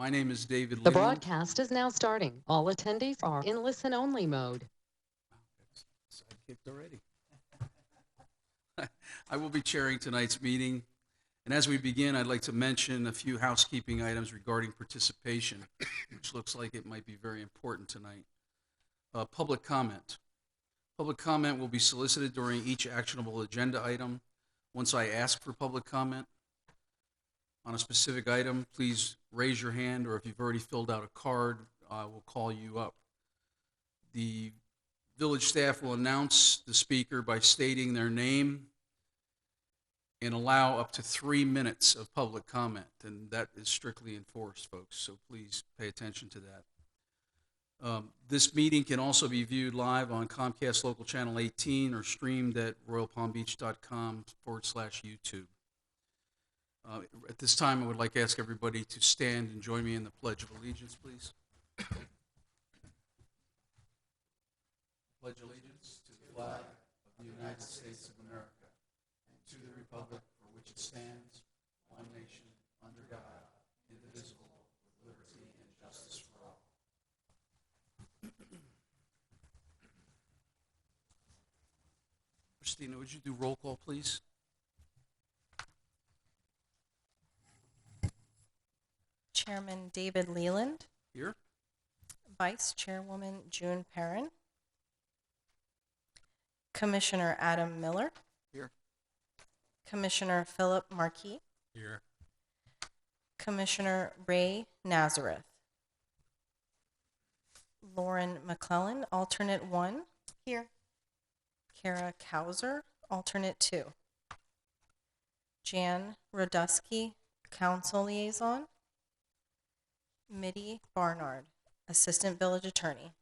My name is David The Leland. broadcast is now starting. All attendees are in listen-only mode. Sidekicked already. I will be chairing tonight's meeting, and as we begin, I'd like to mention a few housekeeping items regarding participation, which looks like it might be very important tonight. Public comment. Public comment will be solicited during each actionable agenda item. Once I ask for public comment on a specific item, please raise your hand, or if you've already filled out a card, I will call you up. The village staff will announce the speaker by stating their name and allow up to 3 minutes of public comment, and that is strictly enforced, folks, so please pay attention to that. This meeting can also be viewed live on Comcast Local Channel 18 or streamed at royalpalmbeach.com/YouTube. At this time, I would like to ask everybody to stand and join me in the Pledge of Allegiance, please. Pledge allegiance to the flag of the United States of America and to the republic for which it stands, one nation, under God, indivisible, with liberty and justice for all. Christina, would you do roll call, please? Chairman David Leland, Here. Vice Chairwoman June Perrin, Commissioner Adam Miller, Here. Commissioner Philip Marquis, Here. Commissioner Ray Nazareth, Lauren McClellan, alternate 1, here, Kara Kauser, alternate 2, Jan Rodusky, council liaison, Mitty Barnard, assistant village attorney.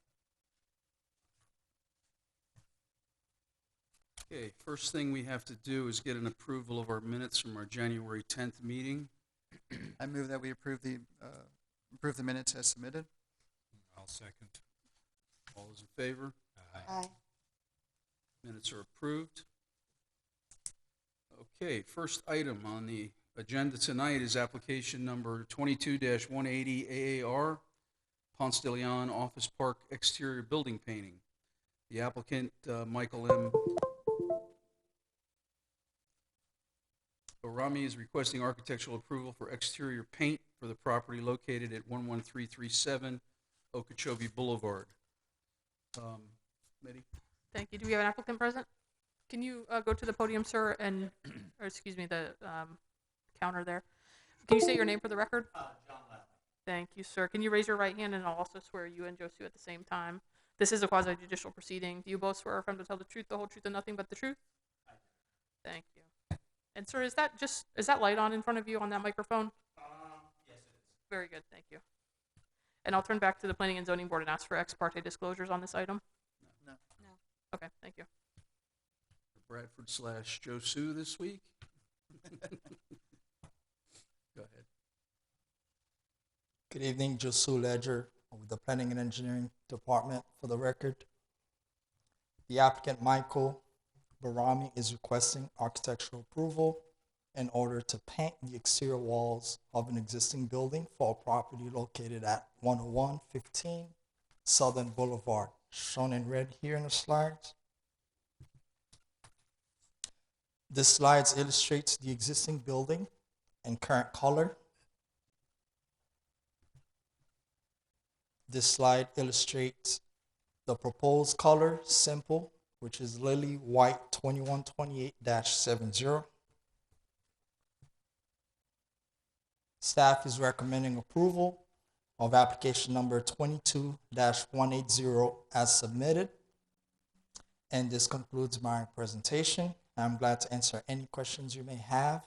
Okay, first thing we have to do is get an approval of our minutes from our January 10th meeting. I move that we approve the minutes as submitted. I'll second. All those in favor? Aye. Minutes are approved. Okay, first item on the agenda tonight is application number 22-180 AAR, Ponce de Leon Office Park exterior building painting. The applicant, Michael M. Orami, is requesting architectural approval for exterior paint for the property located at 11337 Okeechobee Boulevard. Mitty? Thank you. Do we have an applicant present? Can you go to the podium, sir, and, or excuse me, the counter there? Can you state your name for the record? John Lally. Thank you, sir. Can you raise your right hand, and I'll also swear you and Josu at the same time. This is a quasi-judicial proceeding. Do you both swear or affirm to tell the truth, the whole truth, and nothing but the truth? I do. Thank you. And sir, is that light on in front of you on that microphone? Yes, it is. Very good, thank you. And I'll turn back to the Planning and Zoning Board and ask for ex parte disclosures on this item. No. Okay, thank you. Bradford/Joe Sue this week. Go ahead. Good evening, Josu Ledger with the Planning and Engineering Department. For the record, the applicant Michael Barami is requesting architectural approval in order to paint the exterior walls of an existing building for a property located at 10115 Southern Boulevard, shown in red here in the slides. This slide illustrates the existing building in current color. This slide illustrates the proposed color, simple, which is Lily White 2128-70. Staff is recommending approval of application number 22-180 as submitted. And this concludes my presentation. I'm glad to answer any questions you may have.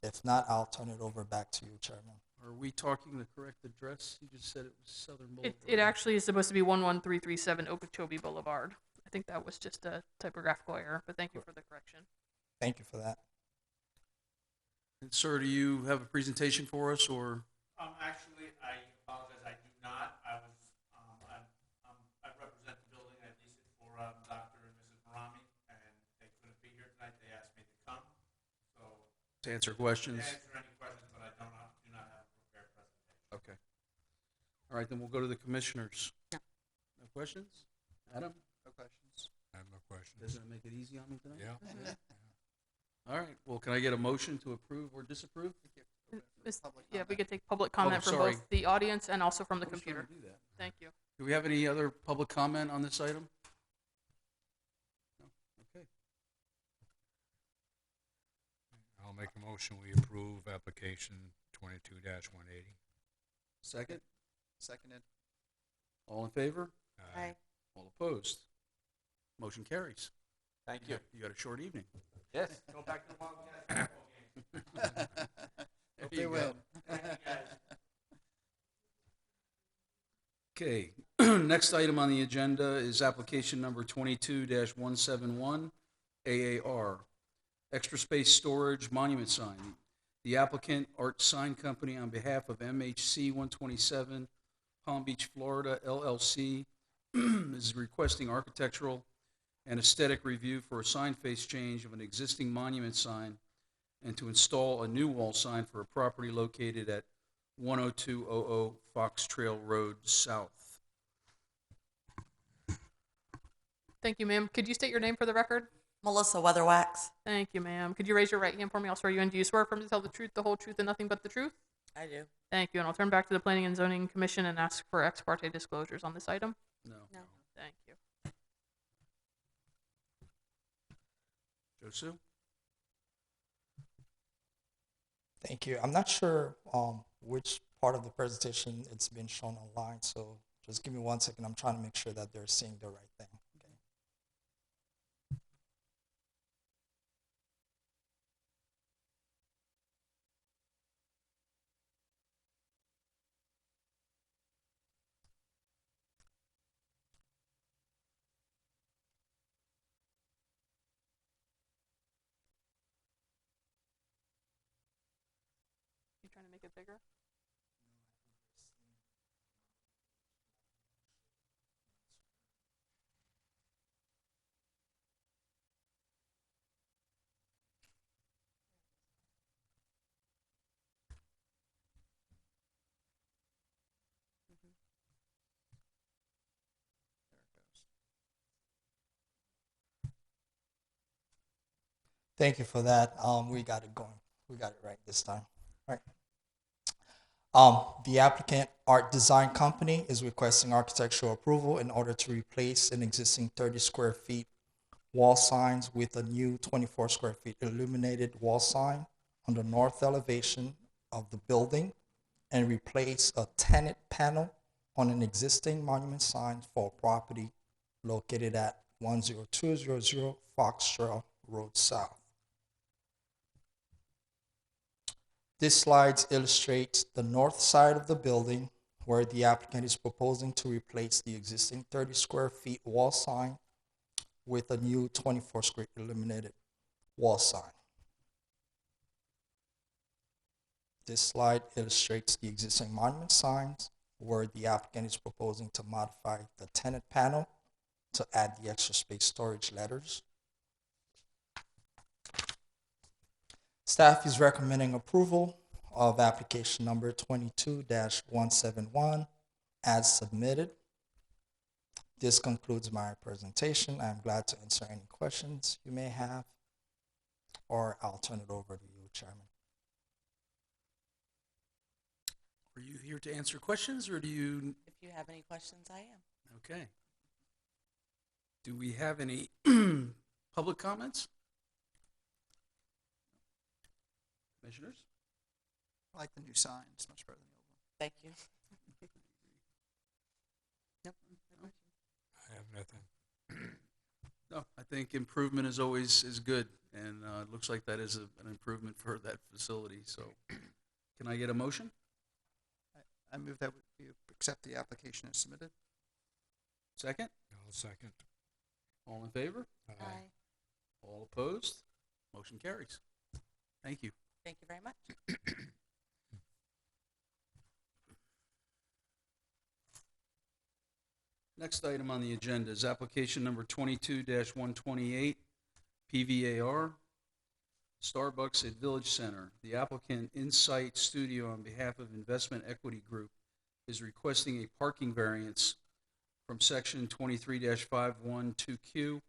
If not, I'll turn it over back to you, Chairman. Are we talking the correct address? You just said it was Southern Boulevard. It actually is supposed to be 11337 Okeechobee Boulevard. I think that was just a typographical error, but thank you for the correction. Thank you for that. And sir, do you have a presentation for us, or? Actually, I apologize. I do not. I represent the building. I leased it for Dr. and Mrs. Marami, and they couldn't be here tonight. They asked me to come. So To answer questions? to answer any questions, but I do not have a prepared presentation. Okay. All right, then we'll go to the commissioners. No. No questions? Adam, No questions. I have no questions. doesn't it make it easy on me tonight? Yeah. All right, well, can I get a motion to approve or disapprove? Yeah, we could take public comment from sorry. both the audience and also from the I was trying to computer. do that. Thank you. Do we have any other public comment on this item? No? Okay. I'll make a motion, we approve application 22-180. Second? Seconded. All in favor? Aye. All opposed? Motion carries. Thank you. You got a short evening. Yes. Go back to the Wildcats football game. There Hope they you go. win. Thank you, guys. Okay, next item on the agenda is application number 22-171, AAR, Extra Space Storage Monument Sign. The applicant, Art Sign Company, on behalf of MHC 127 Palm Beach, Florida, LLC, is requesting architectural and aesthetic review for a sign face change of an existing monument sign and to install a new wall sign for a property located at 10200 Fox Trail Road South. Thank you, ma'am. Could you state your name for the record? Melissa Weatherwax. Thank you, ma'am. Could you raise your right hand for me? I'll swear you in. Do you swear affirm to tell the truth, the whole truth, and nothing but the truth? I do. Thank you. And I'll turn back to the Planning and Zoning Commission and ask for ex parte disclosures on this item. No. No. Thank you. Josu? Thank you. I'm not sure which part of the presentation it's been shown online, so just give me 1 second. I'm trying to make sure that they're seeing the right thing. Okay. You trying to make it bigger? Thank you for that. We got it going. We got it right this time. All right. The applicant, Art Design Company, is requesting architectural approval in order to replace an existing 30 square feet wall signs with a new 24 square feet illuminated wall sign on the north elevation of the building and replace a tenant panel on an existing monument sign for a property located at 10200 Fox Trail Road South. This slide illustrates the north side of the building where the applicant is proposing to replace the existing 30 square feet wall sign with a new 24 square illuminated wall sign. This slide illustrates the existing monument signs where the applicant is proposing to modify the tenant panel to add the extra space storage letters. Staff is recommending approval of application number 22-171 as submitted. This concludes my presentation. I'm glad to answer any questions you may have, or I'll turn it over to you, Chairman. Are you here to answer questions, or do you? If you have any questions, I am. Okay. Do we have any public comments? Commissioners? I like the new sign. It's much better than the old one. Thank you. I have nothing. No, I think improvement is always is good, and it looks like that is an improvement for that facility. So, can I get a motion? I move that we accept the application as submitted. Second? I'll second. All in favor? Aye. All opposed? Motion carries. Thank you. Thank you very much. Next item on the agenda is application number 22-128, PVAR, Starbucks at Village Center. The applicant, Insight Studio, on behalf of Investment Equity Group, is requesting a parking variance from section 23-512Q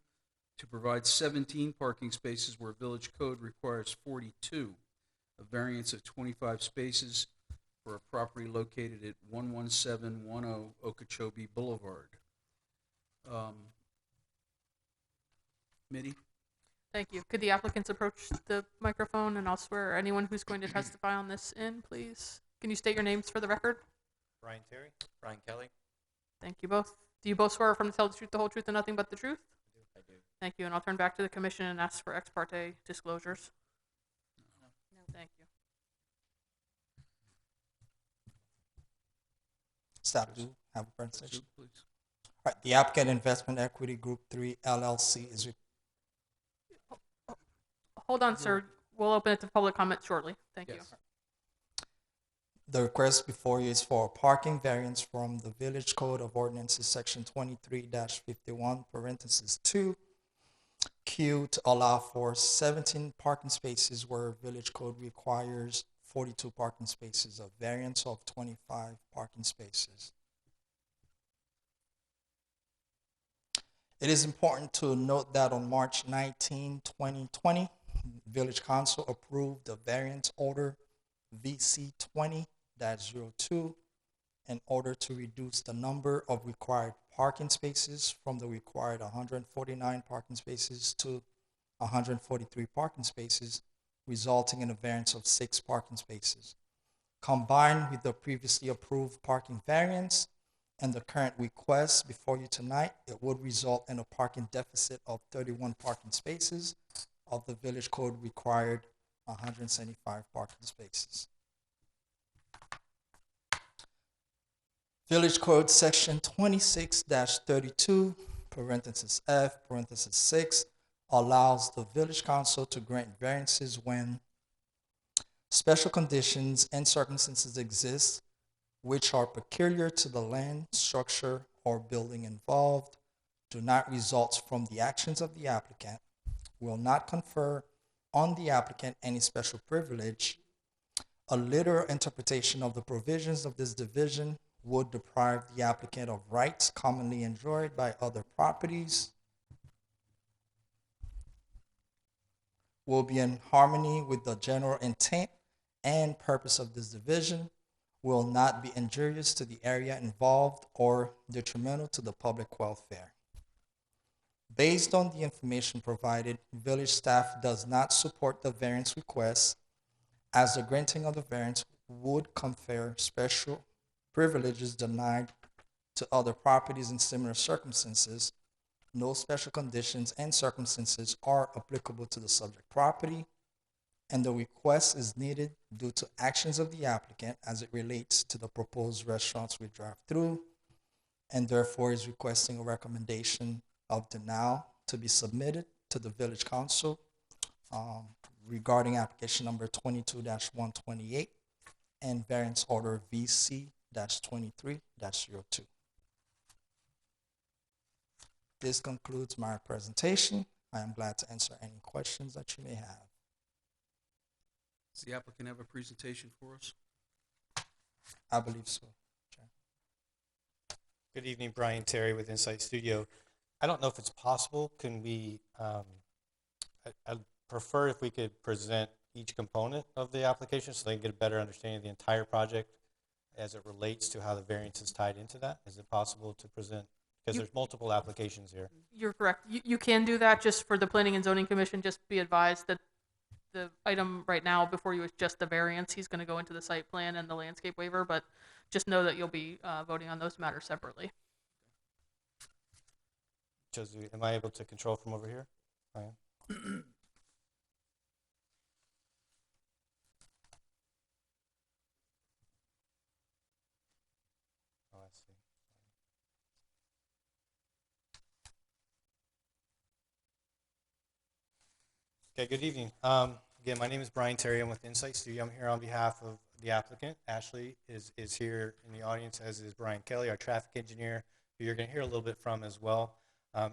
to provide 17 parking spaces where village code requires 42, a variance of 25 spaces for a property located at 11710 Okeechobee Boulevard. Mitty? Thank you. Could the applicants approach the microphone, and I'll swear anyone who's going to testify on this in, please? Can you state your names for the record? Brian Terry. Brian Kelly. Thank you both. Do you both swear affirm to tell the truth, the whole truth, and nothing but the truth? I do. Thank you, and I'll turn back to the commission and ask for ex parte disclosures. Thank you. Staff do have a presentation. Sue, please. All right, the applicant Investment Equity Group 3 LLC is Hold on, sir. We'll open it to public comment shortly. Thank you. Yes. The request before you is for a parking variance from the Village Code of Ordinances, Section 23-51, parentheses 2, Q, to allow for 17 parking spaces where Village Code requires 42 parking spaces, a variance of 25 parking spaces. It is important to note that on March 19, 2020, Village Council approved the variance order VC 20-02 in order to reduce the number of required parking spaces from the required 149 parking spaces to 143 parking spaces, resulting in a variance of 6 parking spaces. Combined with the previously approved parking variance and the current request before you tonight, it would result in a parking deficit of 31 parking spaces of the Village Code required 175 parking spaces. Village Code Section 26-32, parentheses F, parentheses 6, allows the Village Council to grant variances when special conditions and circumstances exist which are peculiar to the land, structure, or building involved, do not result from the actions of the applicant, will not confer on the applicant any special privilege. A literal interpretation of the provisions of this division would deprive the applicant of rights commonly enjoyed by other properties, will be in harmony with the general intent and purpose of this division, will not be injurious to the area involved or detrimental to the public welfare. Based on the information provided, village staff does not support the variance request, as the granting of the variance would confer special privileges denied to other properties in similar circumstances. No special conditions and circumstances are applicable to the subject property, and the request is needed due to actions of the applicant as it relates to the proposed restaurants with drive-through, and therefore is requesting a recommendation of denial to be submitted to the Village Council regarding application number 22-128 and variance order VC-23-02. This concludes my presentation. I am glad to answer any questions that you may have. Does the applicant have a presentation for us? I believe so. Good evening, Brian Terry with Insight Studio. I don't know if it's possible. Can we, I'd prefer if we could present each component of the application so they can get a better understanding of the entire project as it relates to how the variance is tied into that. Is it possible to present? Because there's multiple applications here. You're correct. You can do that. Just for the Planning and Zoning Commission, just be advised that the item right now before you is just the variance. He's going to go into the site plan and the landscape waiver, but just know that you'll be voting on those matters separately. Josie, am I able to control from over here? I am. Oh, I see. Okay, good evening. Again, my name is Brian Terry. I'm with Insight Studio. I'm here on behalf of the applicant. Ashley is here in the audience, as is Brian Kelly, our traffic engineer, who you're going to hear a little bit from as well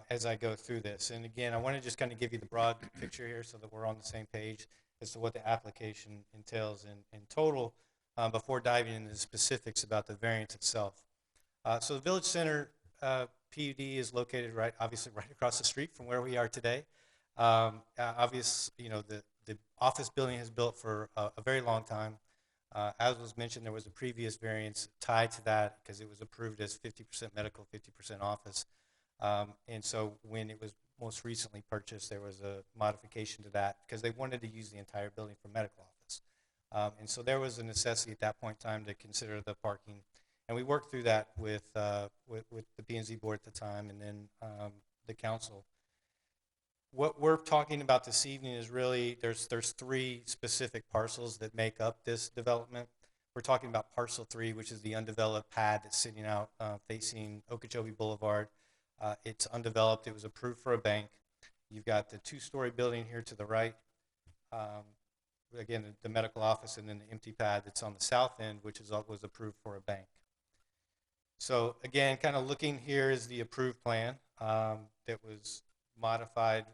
as I go through this. And again, I want to just kind of give you the broad picture here so that we're on the same page as to what the application entails. In total, before diving into the specifics about the variance itself. So the Village Center PUD is located obviously right across the street from where we are today. The office building has built for a very long time. As was mentioned, there was a previous variance tied to that because it was approved as 50% medical, 50% office. And so when it was most recently purchased, there was a modification to that because they wanted to use the entire building for medical office. And so there was a necessity at that point in time to consider the parking. And we worked through that with the P&Z board at the time and then the council. What we're talking about this evening is really, there's 3 specific parcels that make up this development. We're talking about parcel 3, which is the undeveloped pad that's sitting out facing Okeechobee Boulevard. It's undeveloped. It was approved for a bank. You've got the 2-story building here to the right. Again, the medical office, and then the empty pad that's on the south end, which was approved for a bank. So again, kind of looking here is the approved plan that was modified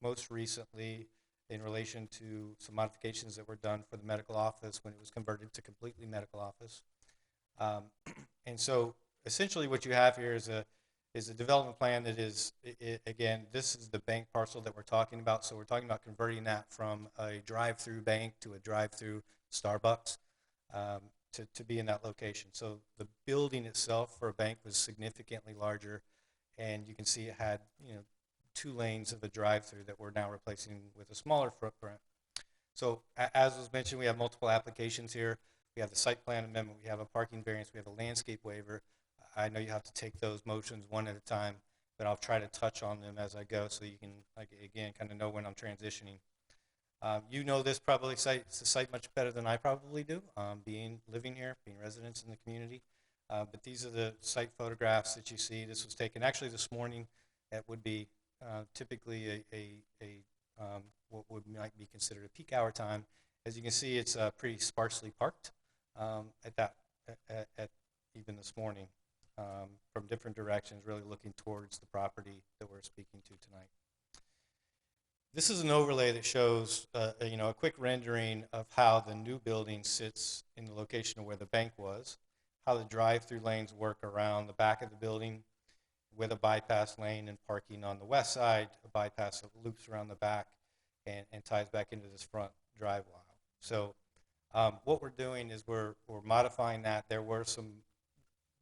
most recently in relation to some modifications that were done for the medical office when it was converted to completely medical office. And so essentially what you have here is a development plan that is, again, this is the bank parcel that we're talking about. So we're talking about converting that from a drive-through bank to a drive-through Starbucks to be in that location. So the building itself for a bank was significantly larger, and you can see it had 2 lanes of a drive-through that we're now replacing with a smaller footprint. So as was mentioned, we have multiple applications here. We have the site plan amendment, we have a parking variance, we have a landscape waiver. I know you have to take those motions one at a time, but I'll try to touch on them as I go so you can, again, kind of know when I'm transitioning. You know this probably the site much better than I probably do, living here, being residents in the community. But these are the site photographs that you see. This was taken actually this morning. That would be typically what might be considered a peak hour time. As you can see, it's pretty sparsely parked at even this morning from different directions, really looking towards the property that we're speaking to tonight. This is an overlay that shows a quick rendering of how the new building sits in the location of where the bank was, how the drive-through lanes work around the back of the building with a bypass lane and parking on the west side, a bypass that loops around the back and ties back into this front drive aisle. So what we're doing is we're modifying that. There were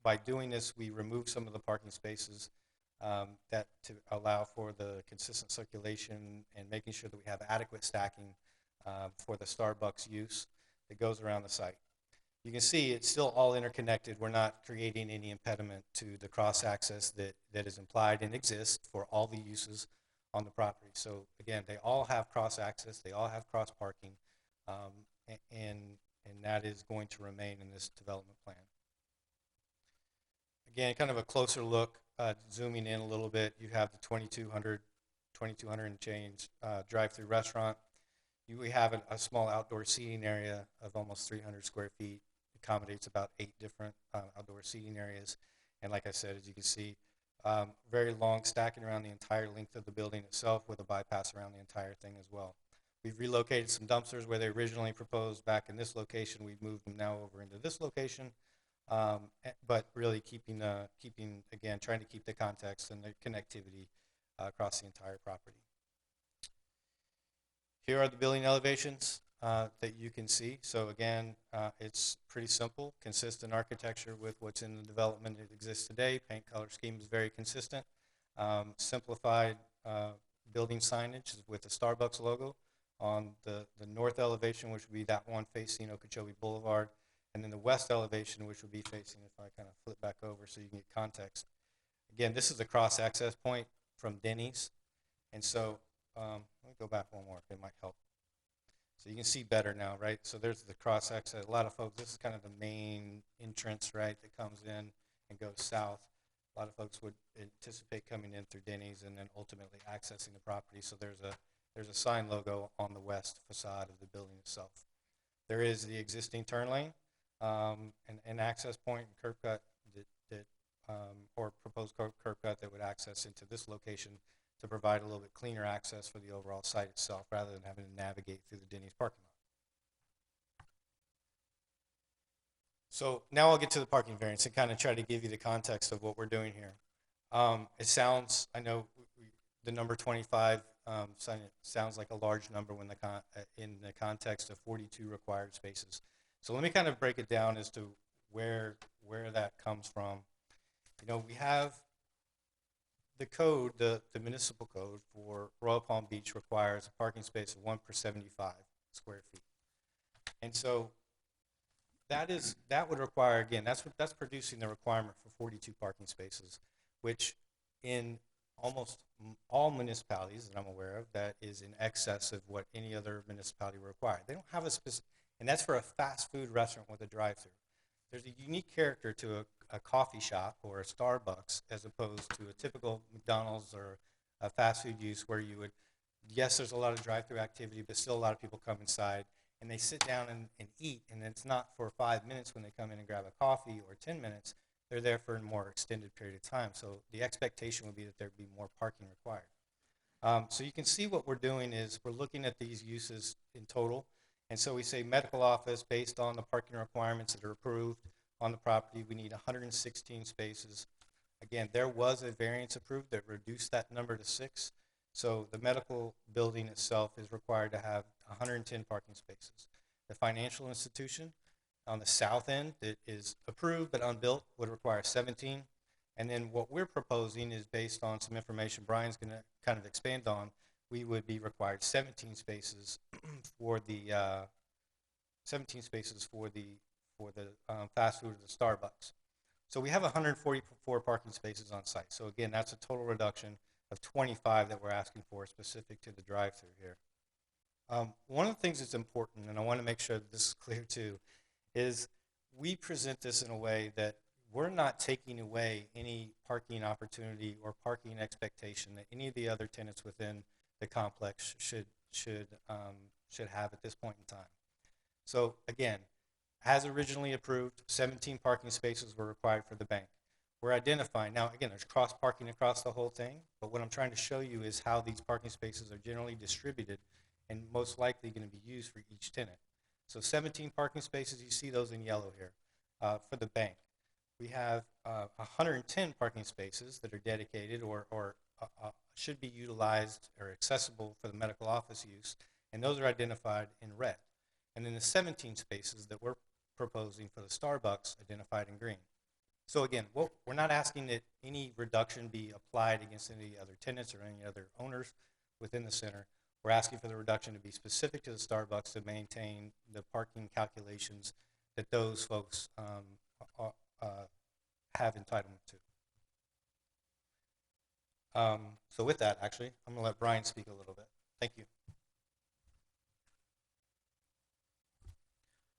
by doing this, we removed some of the parking spaces that to allow for the consistent circulation and making sure that we have adequate stacking for the Starbucks use that goes around the site. You can see it's still all interconnected. We're not creating any impediment to the cross-access that is implied and exists for all the uses on the property. So again, they all have cross-access, they all have cross-parking, and that is going to remain in this development plan. Again, kind of a closer look, zooming in a little bit, you have the 2,200 and change drive-through restaurant. We have a small outdoor seating area of almost 300 square feet. Accommodates about 8 different outdoor seating areas. And like I said, as you can see, very long stacking around the entire length of the building itself with a bypass around the entire thing as well. We've relocated some dumpsters where they originally proposed back in this location. We've moved them now over into this location. But really keeping, again, trying to keep the context and the connectivity across the entire property. Here are the building elevations that you can see. So again, it's pretty simple, consistent architecture with what's in the development that exists today. Paint color scheme is very consistent. Simplified building signage with the Starbucks logo on the north elevation, which would be that one facing Okeechobee Boulevard. And then the west elevation, which would be facing, if I kind of flip back over so you can get context. Again, this is a cross-access point from Denny's. And so, let me go back one more, it might help. So you can see better now, right? So there's the cross-access. A lot of folks, this is kind of the main entrance, right, that comes in and goes south. A lot of folks would anticipate coming in through Denny's and then ultimately accessing the property. So there's a sign logo on the west facade of the building itself. There is the existing turn lane. An access point and curb cut or proposed curb cut that would access into this location to provide a little bit cleaner access for the overall site itself rather than having to navigate through the Denny's parking lot. So now I'll get to the parking variance and kind of try to give you the context of what we're doing here. It sounds, I know the number 25 sounds like a large number when in the context of 42 required spaces. So let me kind of break it down as to where that comes from. You know, we have the code, the municipal code for Royal Palm Beach requires a parking space of 1 per 75 square feet. And so that would require, again, that's producing the requirement for 42 parking spaces, which in almost all municipalities that I'm aware of, that is in excess of what any other municipality would require. They don't have a specific, and that's for a fast food restaurant with a drive-through. There's a unique character to a coffee shop or a Starbucks as opposed to a typical McDonald's or a fast food use where you would, yes, there's a lot of drive-through activity, but still a lot of people come inside and they sit down and eat, and it's not for 5 minutes when they come in and grab a coffee or 10 minutes. They're there for a more extended period of time. So the expectation would be that there'd be more parking required. So you can see what we're doing is we're looking at these uses in total. And so we say medical office, based on the parking requirements that are approved on the property, we need 116 spaces. Again, there was a variance approved that reduced that number to 6. So the medical building itself is required to have 110 parking spaces. The financial institution on the south end that is approved but unbuilt would require 17. And then what we're proposing is based on some information Brian's going to kind of expand on. We would be required 17 spaces for the fast food or the Starbucks. So we have 144 parking spaces on site. So again, that's a total reduction of 25 that we're asking for specific to the drive-through here. One of the things that's important, and I want to make sure that this is clear too, is we present this in a way that we're not taking away any parking opportunity or parking expectation that any of the other tenants within the complex should have at this point in time. So again, as originally approved, 17 parking spaces were required for the bank. We're identifying, now again, there's cross parking across the whole thing, but what I'm trying to show you is how these parking spaces are generally distributed and most likely going to be used for each tenant. So 17 parking spaces, you see those in yellow here for the bank. We have 110 parking spaces that are dedicated or should be utilized or accessible for the medical office use, and those are identified in red. And then the 17 spaces that we're proposing for the Starbucks identified in green. So again, we're not asking that any reduction be applied against any other tenants or any other owners within the center. We're asking for the reduction to be specific to the Starbucks to maintain the parking calculations that those folks have entitlement to. So with that, actually, I'm going to let Brian speak a little bit. Thank you.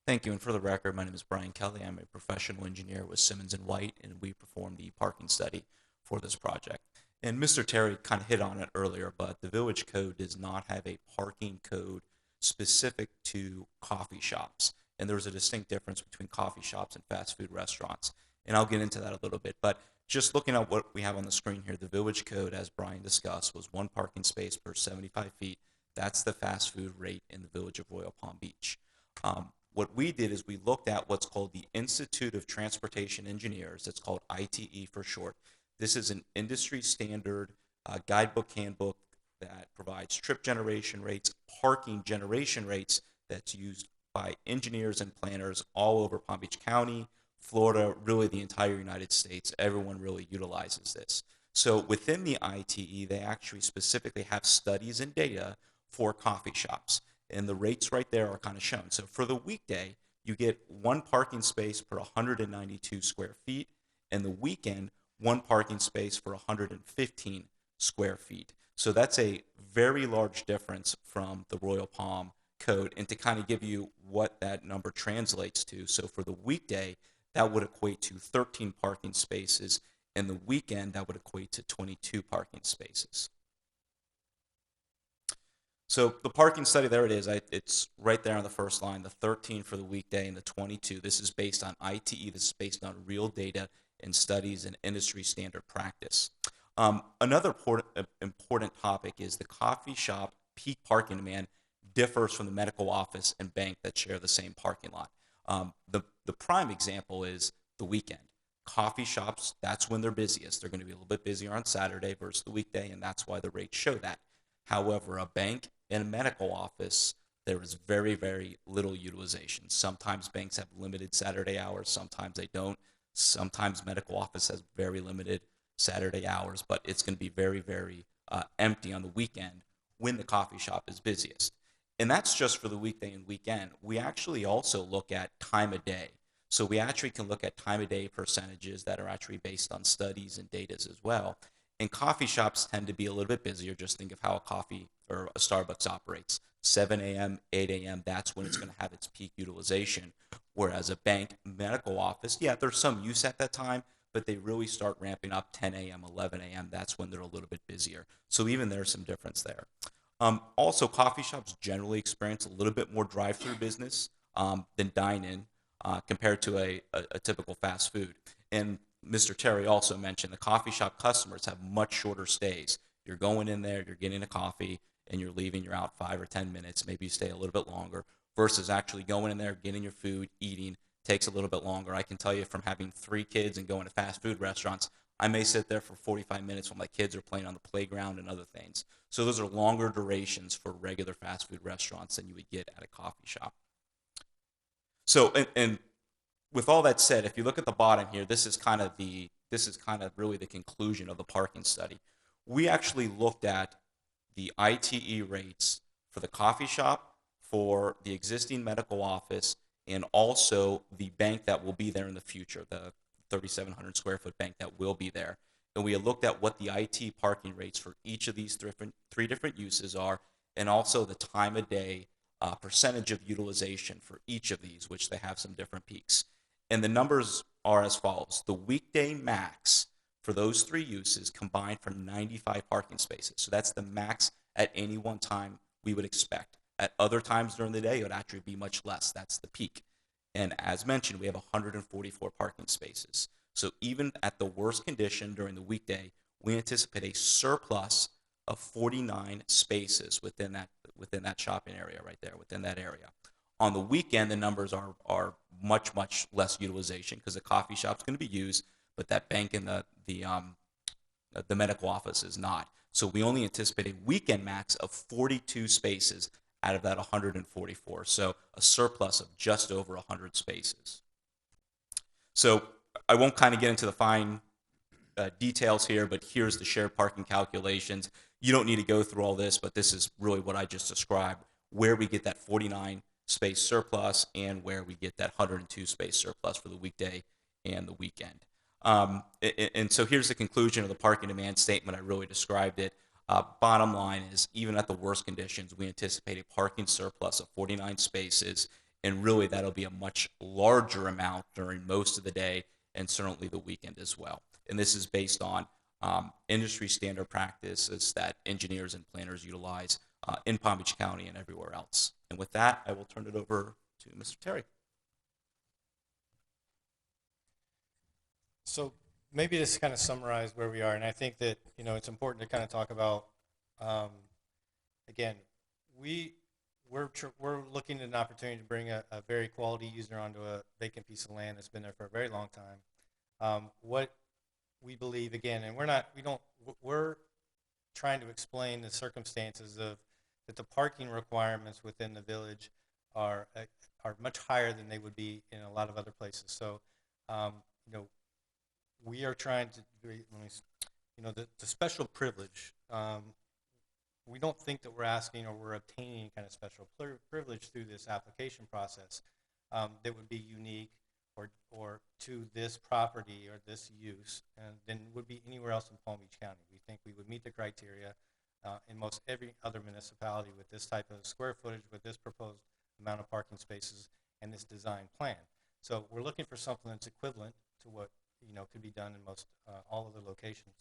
Thank you. And for the record, my name is Brian Kelly. I'm a professional engineer with Simmons & White, and we performed the parking study for this project. And Mr. Terry kind of hit on it earlier, but the Village Code does not have a parking code specific to coffee shops. And there's a distinct difference between coffee shops and fast food restaurants. And I'll get into that a little bit. But just looking at what we have on the screen here, the Village Code, as Brian discussed, was 1 parking space per 75 feet. That's the fast food rate in the Village of Royal Palm Beach. What we did is we looked at what's called the Institute of Transportation Engineers. It's called ITE for short. This is an industry standard guidebook handbook that provides trip generation rates, parking generation rates that's used by engineers and planners all over Palm Beach County, Florida, really the entire United States. Everyone really utilizes this. So within the ITE, they actually specifically have studies and data for coffee shops. And the rates right there are kind of shown. So for the weekday, you get 1 parking space per 192 square feet. And the weekend, 1 parking space for 115 square feet. So that's a very large difference from the Royal Palm Code. And to kind of give you what that number translates to, so for the weekday, that would equate to 13 parking spaces. And the weekend, that would equate to 22 parking spaces. So the parking study, there it is. It's right there on the first line, the 13 for the weekday and the 22. This is based on ITE. This is based on real data and studies and industry standard practice. Another important topic is the coffee shop peak parking demand differs from the medical office and bank that share the same parking lot. The the prime example is the weekend. Coffee shops, that's when they're busiest. They're going to be a little bit busier on Saturday versus the weekday, and that's why the rates show that. However, a bank and a medical office, there is very, very little utilization. Sometimes banks have limited Saturday hours, sometimes they don't. Sometimes medical office has very limited Saturday hours, but it's going to be very, very empty on the weekend when the coffee shop is busiest. And that's just for the weekday and weekend. We actually also look at time of day. So we actually can look at time of day percentages that are actually based on studies and data as well. And coffee shops tend to be a little bit busier. Just think of how a coffee or a Starbucks operates. 7 a.m., 8 a.m., that's when it's going to have its peak utilization. Whereas a bank, medical office, yeah, there's some use at that time, but they really start ramping up 10 a.m., 11 a.m. That's when they're a little bit busier. So even there's some difference there. Also, coffee shops generally experience a little bit more drive-through business than dine-in compared to a typical fast food. And Mr. Terry also mentioned the coffee shop customers have much shorter stays. You're going in there, you're getting a coffee, and you're leaving, you're out 5 or 10 minutes. Maybe you stay a little bit longer versus actually going in there, getting your food, eating, takes a little bit longer. I can tell you from having 3 kids and going to fast food restaurants, I may sit there for 45 minutes when my kids are playing on the playground and other things. So those are longer durations for regular fast food restaurants than you would get at a coffee shop. So, and with all that said, if you look at the bottom here, this is kind of really the conclusion of the parking study. We actually looked at the ITE rates for the coffee shop, for the existing medical office, and also the bank that will be there in the future, the 3,700 square foot bank that will be there. And we looked at what the IT parking rates for each of these 3 different uses are, and also the time of day percentage of utilization for each of these, which they have some different peaks. And the numbers are as follows. The weekday max for those 3 uses combined for 95 parking spaces. So that's the max at any one time we would expect. At other times during the day, it would actually be much less. That's the peak. And as mentioned, we have 144 parking spaces. So even at the worst condition during the weekday, we anticipate a surplus of 49 spaces within that shopping area right there, within that area. On the weekend, the numbers are much, much less utilization because the coffee shop's going to be used, but that bank and the medical office is not. So we only anticipate a weekend max of 42 spaces out of that 144. So a surplus of just over 100 spaces. So I won't kind of get into the fine details here, but here's the shared parking calculations. You don't need to go through all this, but this is really what I just described, where we get that 49 space surplus and where we get that 102 space surplus for the weekday and the weekend. And so here's the conclusion of the parking demand statement. I really described it. Bottom line is, even at the worst conditions, we anticipate a parking surplus of 49 spaces, and really that'll be a much larger amount during most of the day and certainly the weekend as well. And this is based on industry standard practices that engineers and planners utilize in Palm Beach County and everywhere else. And with that, I will turn it over to Mr. Terry. So maybe just kind of summarize where we are, and I think that it's important to kind of talk about. Again, we're looking at an opportunity to bring a very quality user onto a vacant piece of land that's been there for a very long time. What we believe, again, and we're trying to explain the circumstances of that the parking requirements within the village are much higher than they would be in a lot of other places. So, we are trying to, the special privilege, we don't think that we're asking or we're obtaining any kind of special privilege through this application process that would be unique or to this property or this use than would be anywhere else in Palm Beach County. We think we would meet the criteria in most every other municipality with this type of square footage, with this proposed amount of parking spaces and this design plan. So we're looking for something that's equivalent to what could be done in most all other locations.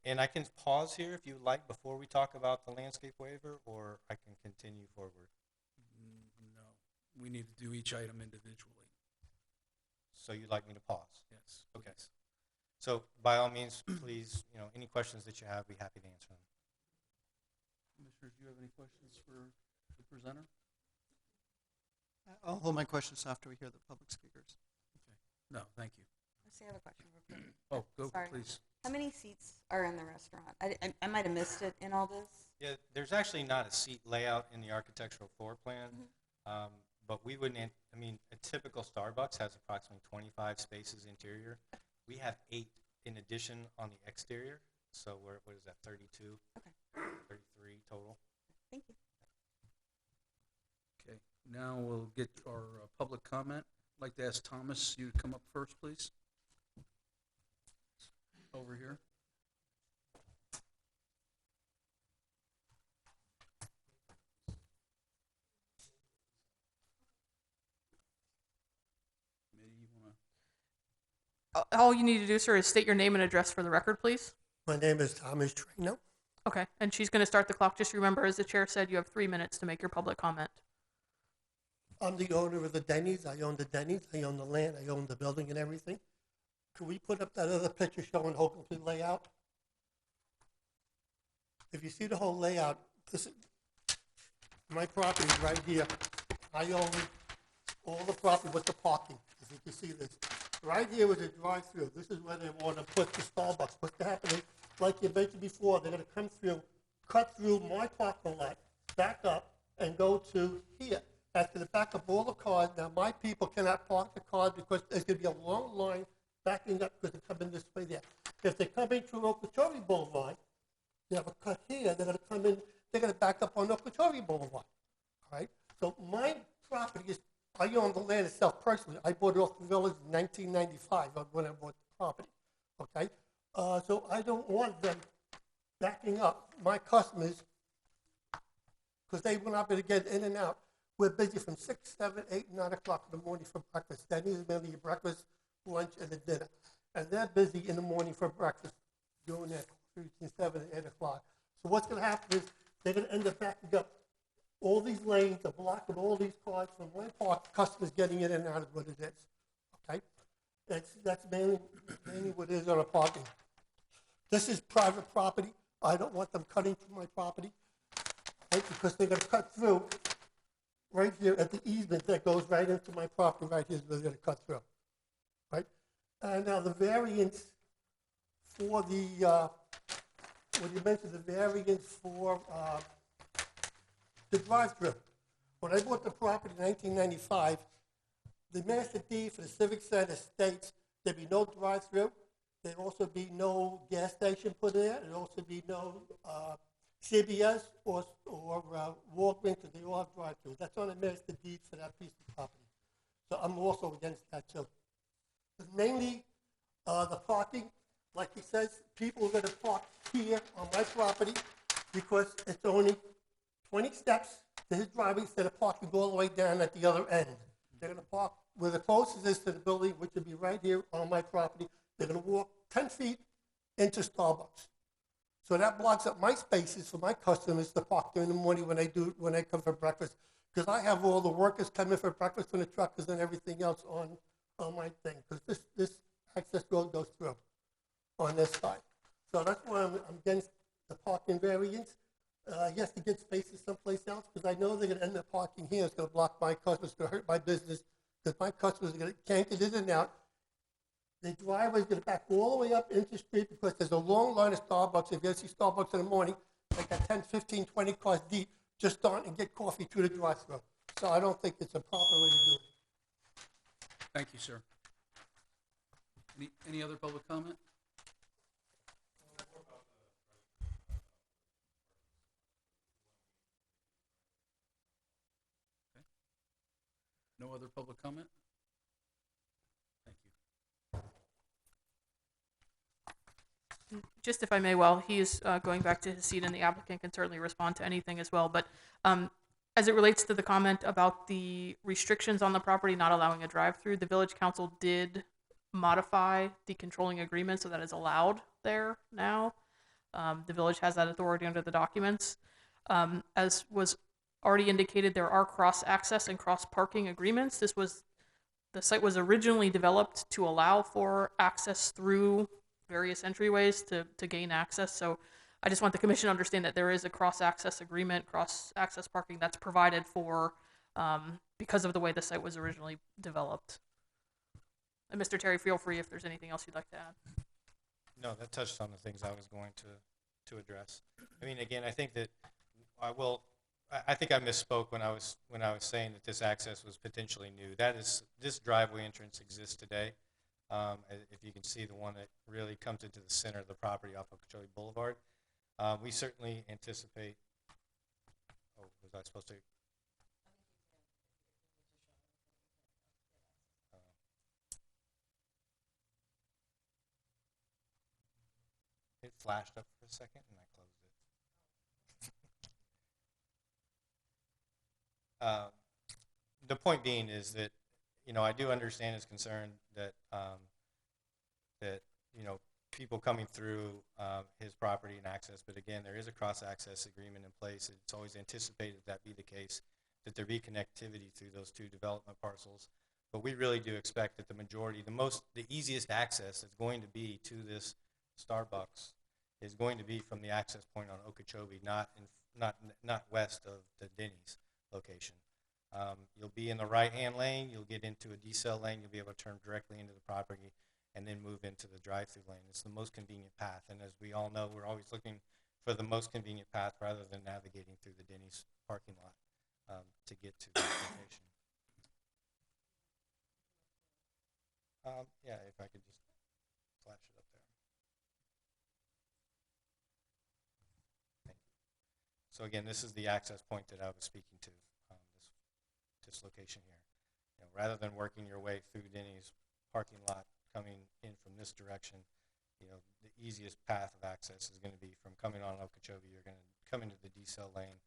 And I can pause here if you like before we talk about the landscape waiver, or I can continue forward. No, we need to do each item individually. So you'd like me to pause? Yes. Okay. So by all means, please, any questions that you have, be happy to answer them. Commissioners, do you have any questions for the presenter? I'll hold my questions after we hear the public speakers. No, thank you. I see, I have a question real quick. Oh, go, Sorry. please. How many seats are in the restaurant? I might have missed it in all this. Yeah, there's actually not a seat layout in the architectural floor plan, but we wouldn't, I mean, a typical Starbucks has approximately 25 spaces interior. We have 8 in addition on the exterior, so what is that, 32? Okay. 33 total. Thank you. Okay, now we'll get our public comment. I'd like to ask Thomas, you to come up first, please. Over here. Maybe you want to. All you need to do, sir, is state your name and address for the record, please. My name is Thomas Trino. Okay, and she's going to start the clock. Just remember, as the chair said, you have 3 minutes to make your public comment. I'm the owner of the Denny's. I own the Denny's. I own the land. I own the building and everything. Could we put up that other picture showing the whole complete layout? If you see the whole layout, this is, my property is right here. I own all the property with the parking, if you can see this. Right here was a drive-through. This is where they want to put the Starbucks. What's happening, like you mentioned before, they're going to come through, cut through my parking lot, back up, and go to here. After the back up all the cars, now my people cannot park the cars because there's going to be a long line backing up because they're coming this way there. If they're coming through Okeechobee Boulevard, they have a cut here, they're going to come in, they're going to back up on Okeechobee Boulevard. All right? So my property is, I own the land itself personally. I bought it off the village in 1995 when I bought the property. Okay? So I don't want them backing up my customers because they will not be able to get in and out. We're busy from 6, 7, 8, 9 o'clock in the morning for breakfast. That is mainly your breakfast, lunch, and a dinner. And they're busy in the morning for breakfast, doing that between 7 and 8 o'clock. So what's going to happen is they're going to end up backing up all these lanes, are blocking all these cars from my park, customers getting in and out of what it is. Okay? That's mainly what it is on a parking. This is private property. I don't want them cutting through my property, right? Because they're going to cut through right here at the easement that goes right into my property right here is where they're going to cut through, right? And now the variance for the, when you mentioned the variance for the drive-through. When I bought the property in 1995, the master deed for the Civic Center states there'd be no drive-through. There'd also be no gas station put in there. There'd also be no CBS or Walgreens, because they all have drive-throughs. That's on the master deed for that piece of property. So I'm also against that too. But mainly the parking, like he says, people are going to park here on my property because it's only 20 steps to his driveway instead of parking all the way down at the other end. They're going to park where the closest is to the building, which would be right here on my property. They're going to walk 10 feet into Starbucks. So that blocks up my spaces for my customers to park during the morning when they come for breakfast. Because I have all the workers come in for breakfast and the truckers and everything else on my thing. Because this access road goes through on this side. So that's why I'm against the parking variance. Yes, to get spaces someplace else, because I know they're going to end up parking here. It's going to block my customers, it's going to hurt my business, because my customers can't get in and out. The driveway is going to back all the way up into the street because there's a long line of Starbucks. If you see Starbucks in the morning, they got 10, 15, 20 cars deep just starting to get coffee through the drive-thru. So I don't think it's a proper way to do it. Thank you, sir. Any other public comment? Okay. No other public comment? Thank you. Just if I may, while he is going back to his seat, and the applicant can certainly respond to anything as well, but as it relates to the comment about the restrictions on the property not allowing a drive-through, the village council did modify the controlling agreement so that is allowed there now. The village has that authority under the documents. As was already indicated, there are cross-access and cross-parking agreements. The site was originally developed to allow for access through various entryways to gain access. So I just want the commission to understand that there is a cross-access agreement, cross-access parking that's provided for because of the way the site was originally developed. And Mr. Terry, feel free if there's anything else you'd like to add. No, that touched on the things I was going to address. I mean, again, I think that I think I misspoke when I was saying that this access was potentially new. This driveway entrance exists today. If you can see the one that really comes into the center of the property off of Okeechobee Boulevard. We certainly anticipate, oh, was I supposed to? It flashed up for a second and I closed it. The point being is that, I do understand his concern that, people coming through his property and access, but again, there is a cross-access agreement in place. It's always anticipated that be the case, that there be connectivity through those two development parcels. But we really do expect that the majority, the easiest access is going to be to this Starbucks is going to be from the access point on Okeechobee, not west of the Denny's location. You'll be in the right-hand lane. You'll get into a decel lane. You'll be able to turn directly into the property and then move into the drive-through lane. It's the most convenient path. And as we all know, we're always looking for the most convenient path rather than navigating through the Denny's parking lot to get to the location. Yeah, if I could just flash it up there. Thank you. So again, this is the access point that I was speaking to, this location here. Rather than working your way through Denny's parking lot coming in from this direction, the easiest path of access is going to be from coming on Okeechobee. You're going to come into the decel lane,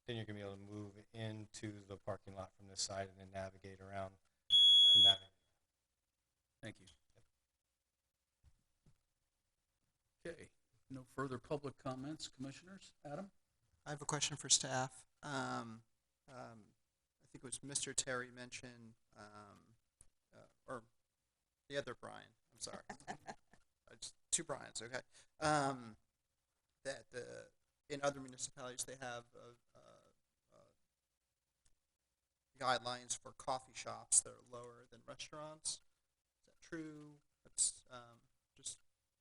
then you're going to be able to move into the parking lot from this side and then navigate around. Thank you. Okay, no further public comments, commissioners. Adam? I have a question for staff. I think it was Mr. Terry mentioned, or the other Brian, I'm sorry. Just two Brians, okay. That in other municipalities they have guidelines for coffee shops that are lower than restaurants. Is that true? That's just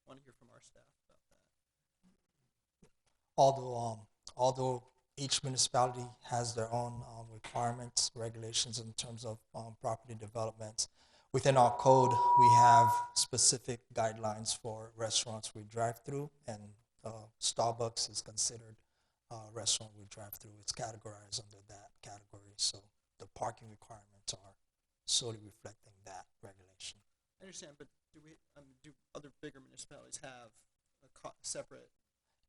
want to hear from our staff about that. Although each municipality has their own requirements, regulations in terms of property developments, within our code we have specific guidelines for restaurants we drive through, and Starbucks is considered a restaurant we drive through. It's categorized under that category, so the parking requirements are solely reflecting that regulation. I understand, but do other bigger municipalities have a separate?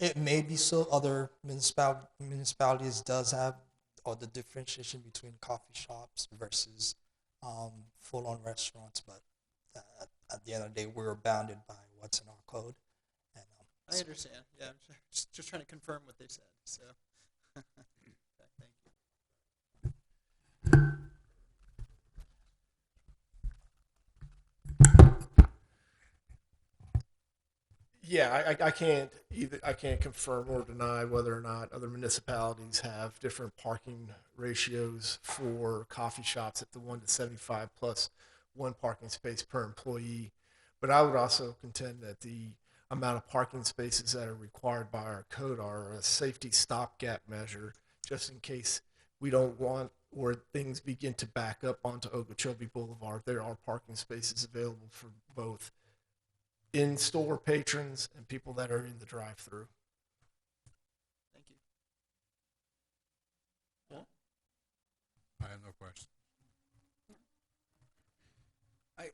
It may be so. Other municipalities does have, or the differentiation between coffee shops versus full-on restaurants, but at the end of the day, we're bounded by what's in our code. And I understand. Yeah, I'm just trying to confirm what they said. So, okay, thank you. Yeah, I can't confirm or deny whether or not other municipalities have different parking ratios for coffee shops at the 1 to 75 plus one parking space per employee. But I would also contend that the amount of parking spaces that are required by our code are a safety stopgap measure, just in case we don't want or things begin to back up onto Okeechobee Boulevard. There are parking spaces available for both in-store patrons and people that are in the drive-through. Thank you. I have no question.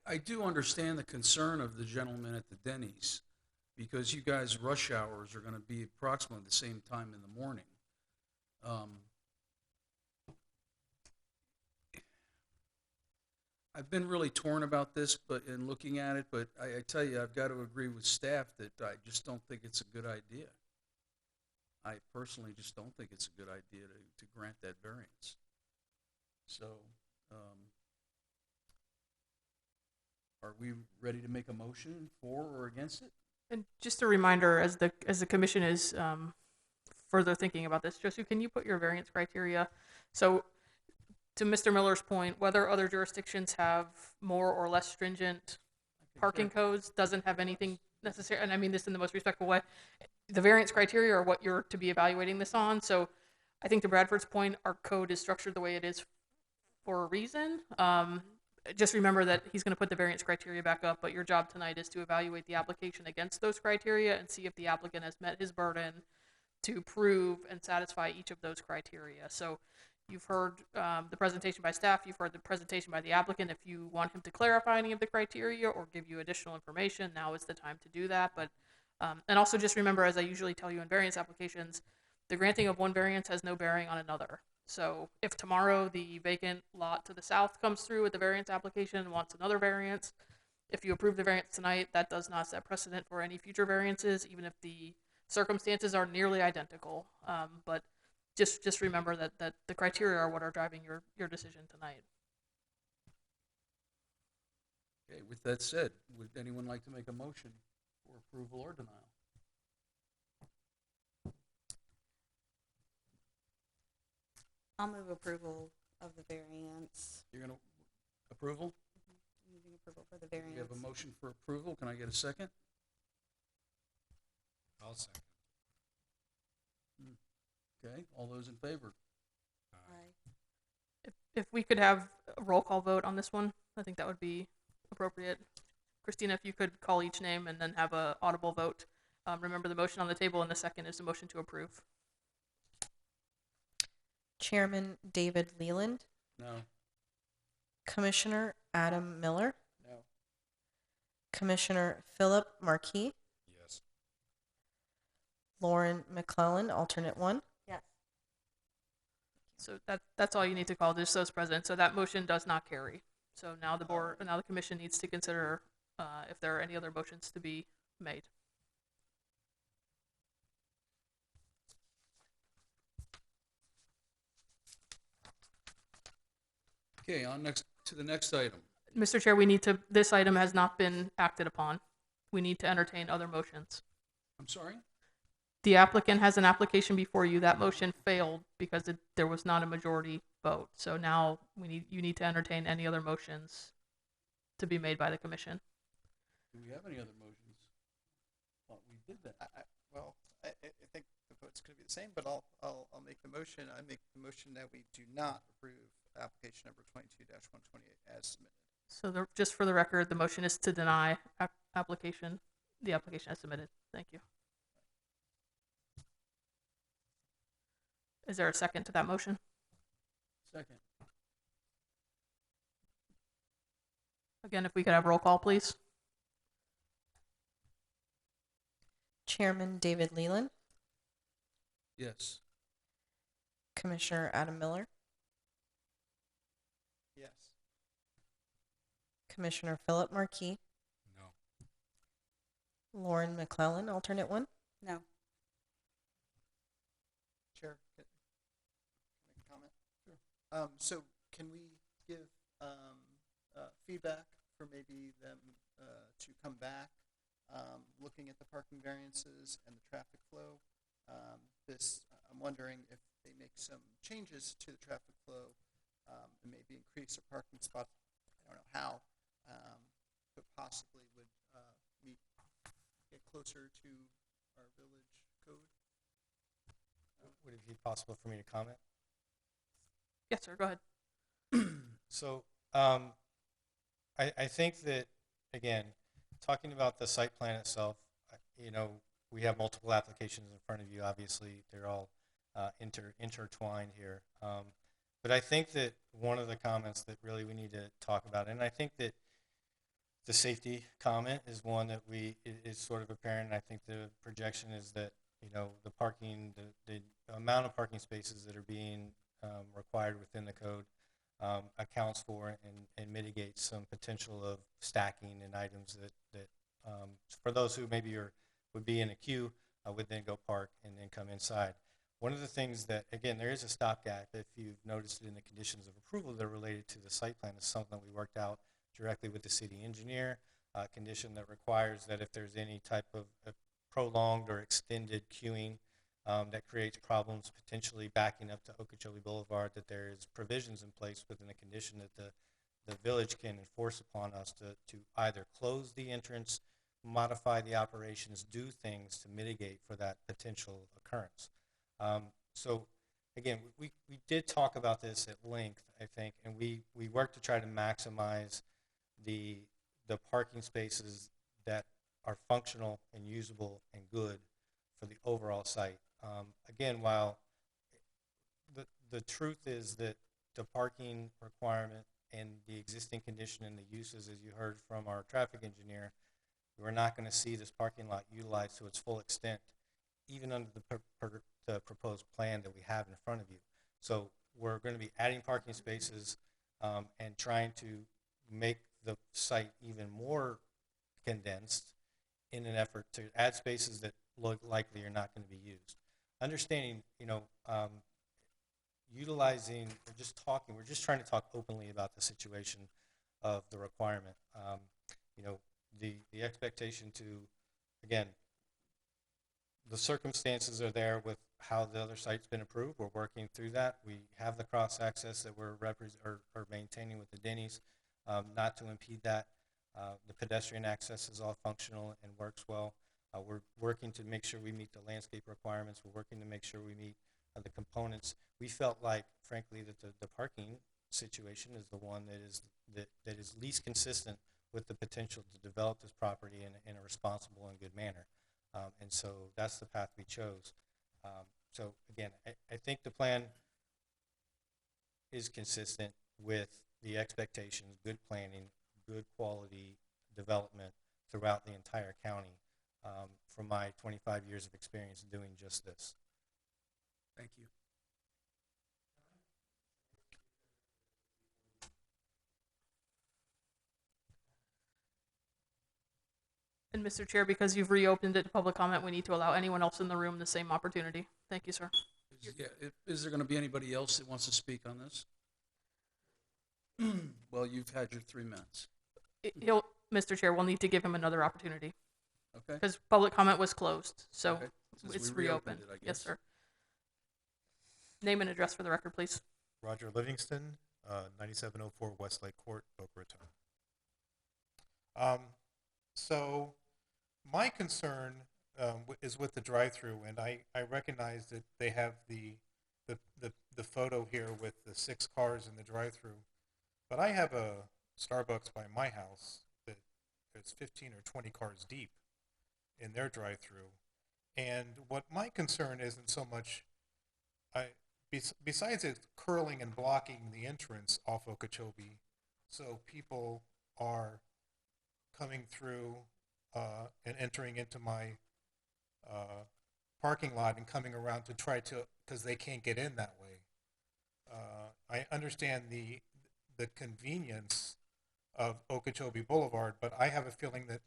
I do understand the concern of the gentleman at the Denny's, because you guys' rush hours are going to be approximately the same time in the morning. I've been really torn about this, but in looking at it, but I tell you, I've got to agree with staff that I just don't think it's a good idea. I personally just don't think it's a good idea to grant that variance. So, are we ready to make a motion for or against it? And just a reminder, as the commission is further thinking about this, Josu, can you put your variance criteria? So to Mr. Miller's point, whether other jurisdictions have more or less stringent parking codes doesn't have anything necessary, and I mean this in the most respectful way. The variance criteria are what you're to be evaluating this on. So I think to Bradford's point, our code is structured the way it is for a reason. Just remember that he's going to put the variance criteria back up, but your job tonight is to evaluate the application against those criteria and see if the applicant has met his burden to prove and satisfy each of those criteria. So you've heard the presentation by staff, you've heard the presentation by the applicant. If you want him to clarify any of the criteria or give you additional information, now is the time to do that. But and also just remember, as I usually tell you in variance applications, the granting of one variance has no bearing on another. So if tomorrow the vacant lot to the south comes through with the variance application and wants another variance, if you approve the variance tonight, that does not set precedent for any future variances, even if the circumstances are nearly identical. But just remember that the criteria are what are driving your decision tonight. Okay, with that said, would anyone like to make a motion for approval or denial? I'll move approval of the variance. You're going to approval? Moving approval for the We variance. have a motion for approval. Can I get a second? I'll second. Okay, all those in favor? Aye. If we could have a roll call vote on this one, I think that would be appropriate. Christina, if you could call each name and then have a audible vote. Remember, the motion on the table and the second is the motion to approve. Chairman David Leland, No. Commissioner Adam Miller, No. Commissioner Philip Marquis, Yes. Lauren McClellan, alternate 1. Yes. So that's all you need to call, just those present. So that motion does not carry. So now the commission needs to consider if there are any other motions to be made. Okay, on to the next item. Mr. Chair, this item has not been acted upon. We need to entertain other motions. I'm sorry? The applicant has an application before you. That motion failed because there was not a majority vote. So now you need to entertain any other motions to be made by the commission. Do we have any other motions? Thought we did that. I think the vote's going to be the same, but I'll make the motion. I make the motion that we do not approve application number 22-128 as submitted. So just for the record, the motion is to deny the application as submitted. Thank you. Is there a second to that motion? Second. Again, if we could have roll call, please. Chairman David Leland, Yes. Commissioner Adam Miller, Yes. Commissioner Philip Marquis, No. Lauren McClellan, alternate 1. No. Chair, can I make a comment? Sure. So can we give feedback for maybe them to come back, looking at the parking variances and the traffic flow? I'm wondering if they make some changes to the traffic flow and maybe increase their parking spots. I don't know how, but possibly would get closer to our village code. Would it be possible for me to comment? Yes, sir. Go ahead. So I think that, again, talking about the site plan itself, we have multiple applications in front of you. Obviously, they're all intertwined here. But I think that one of the comments that really we need to talk about, and I think that the safety comment is one that is sort of apparent. And I think the projection is that, the parking, the amount of parking spaces that are being required within the code accounts for and mitigates some potential of stacking and items that for those who maybe would be in a queue would then go park and then come inside. One of the things that, again, there is a stopgap, if you've noticed it in the conditions of approval that are related to the site plan, is something that we worked out directly with the city engineer, a condition that requires that if there's any type of prolonged or extended queuing, that creates problems potentially backing up to Okeechobee Boulevard, that there is provisions in place within the condition that the village can enforce upon us to either close the entrance, modify the operations, do things to mitigate for that potential occurrence. So again, we did talk about this at length, I think, and we worked to try to maximize the parking spaces that are functional and usable and good for the overall site. Again, while the truth is that the parking requirement and the existing condition and the uses, as you heard from our traffic engineer, we're not going to see this parking lot utilized to its full extent, even under the proposed plan that we have in front of you. So we're going to be adding parking spaces and trying to make the site even more condensed in an effort to add spaces that likely are not going to be used. Understanding, utilizing, we're just trying to talk openly about the situation of the requirement. The expectation to, again, the circumstances are there with how the other site's been approved. We're working through that. We have the cross access that we're maintaining with the Denny's, not to impede that. The pedestrian access is all functional and works well. We're working to make sure we meet the landscape requirements. We're working to make sure we meet the components. We felt like, frankly, that the parking situation is the one that is least consistent with the potential to develop this property in a responsible and good manner. And so that's the path we chose. So again, I think the plan is consistent with the expectations, good planning, good quality development throughout the entire county from my 25 years of experience doing just this. Thank you. And Mr. Chair, because you've reopened it to public comment, we need to allow anyone else in the room the same opportunity. Thank you, sir. Is there going to be anybody else that wants to speak on this? Well, you've had your 3 minutes. Mr. Chair, we'll need to give him another opportunity. Okay. Because public comment was closed, so Okay. Since it's we reopened reopened. it, I Yes, guess. sir. Name and address for the record, please. Roger Livingston, 9704 Westlake Court, Boca Raton. So my concern is with the drive-through, and I recognize that they have the photo here with the 6 cars in the drive-through, but I have a Starbucks by my house that is 15 or 20 cars deep in their drive-through. And what my concern isn't so much, besides it curling and blocking the entrance off Okeechobee, so people are coming through and entering into my parking lot and coming around to try to, because they can't get in that way. I understand the convenience of Okeechobee Boulevard, but I have a feeling that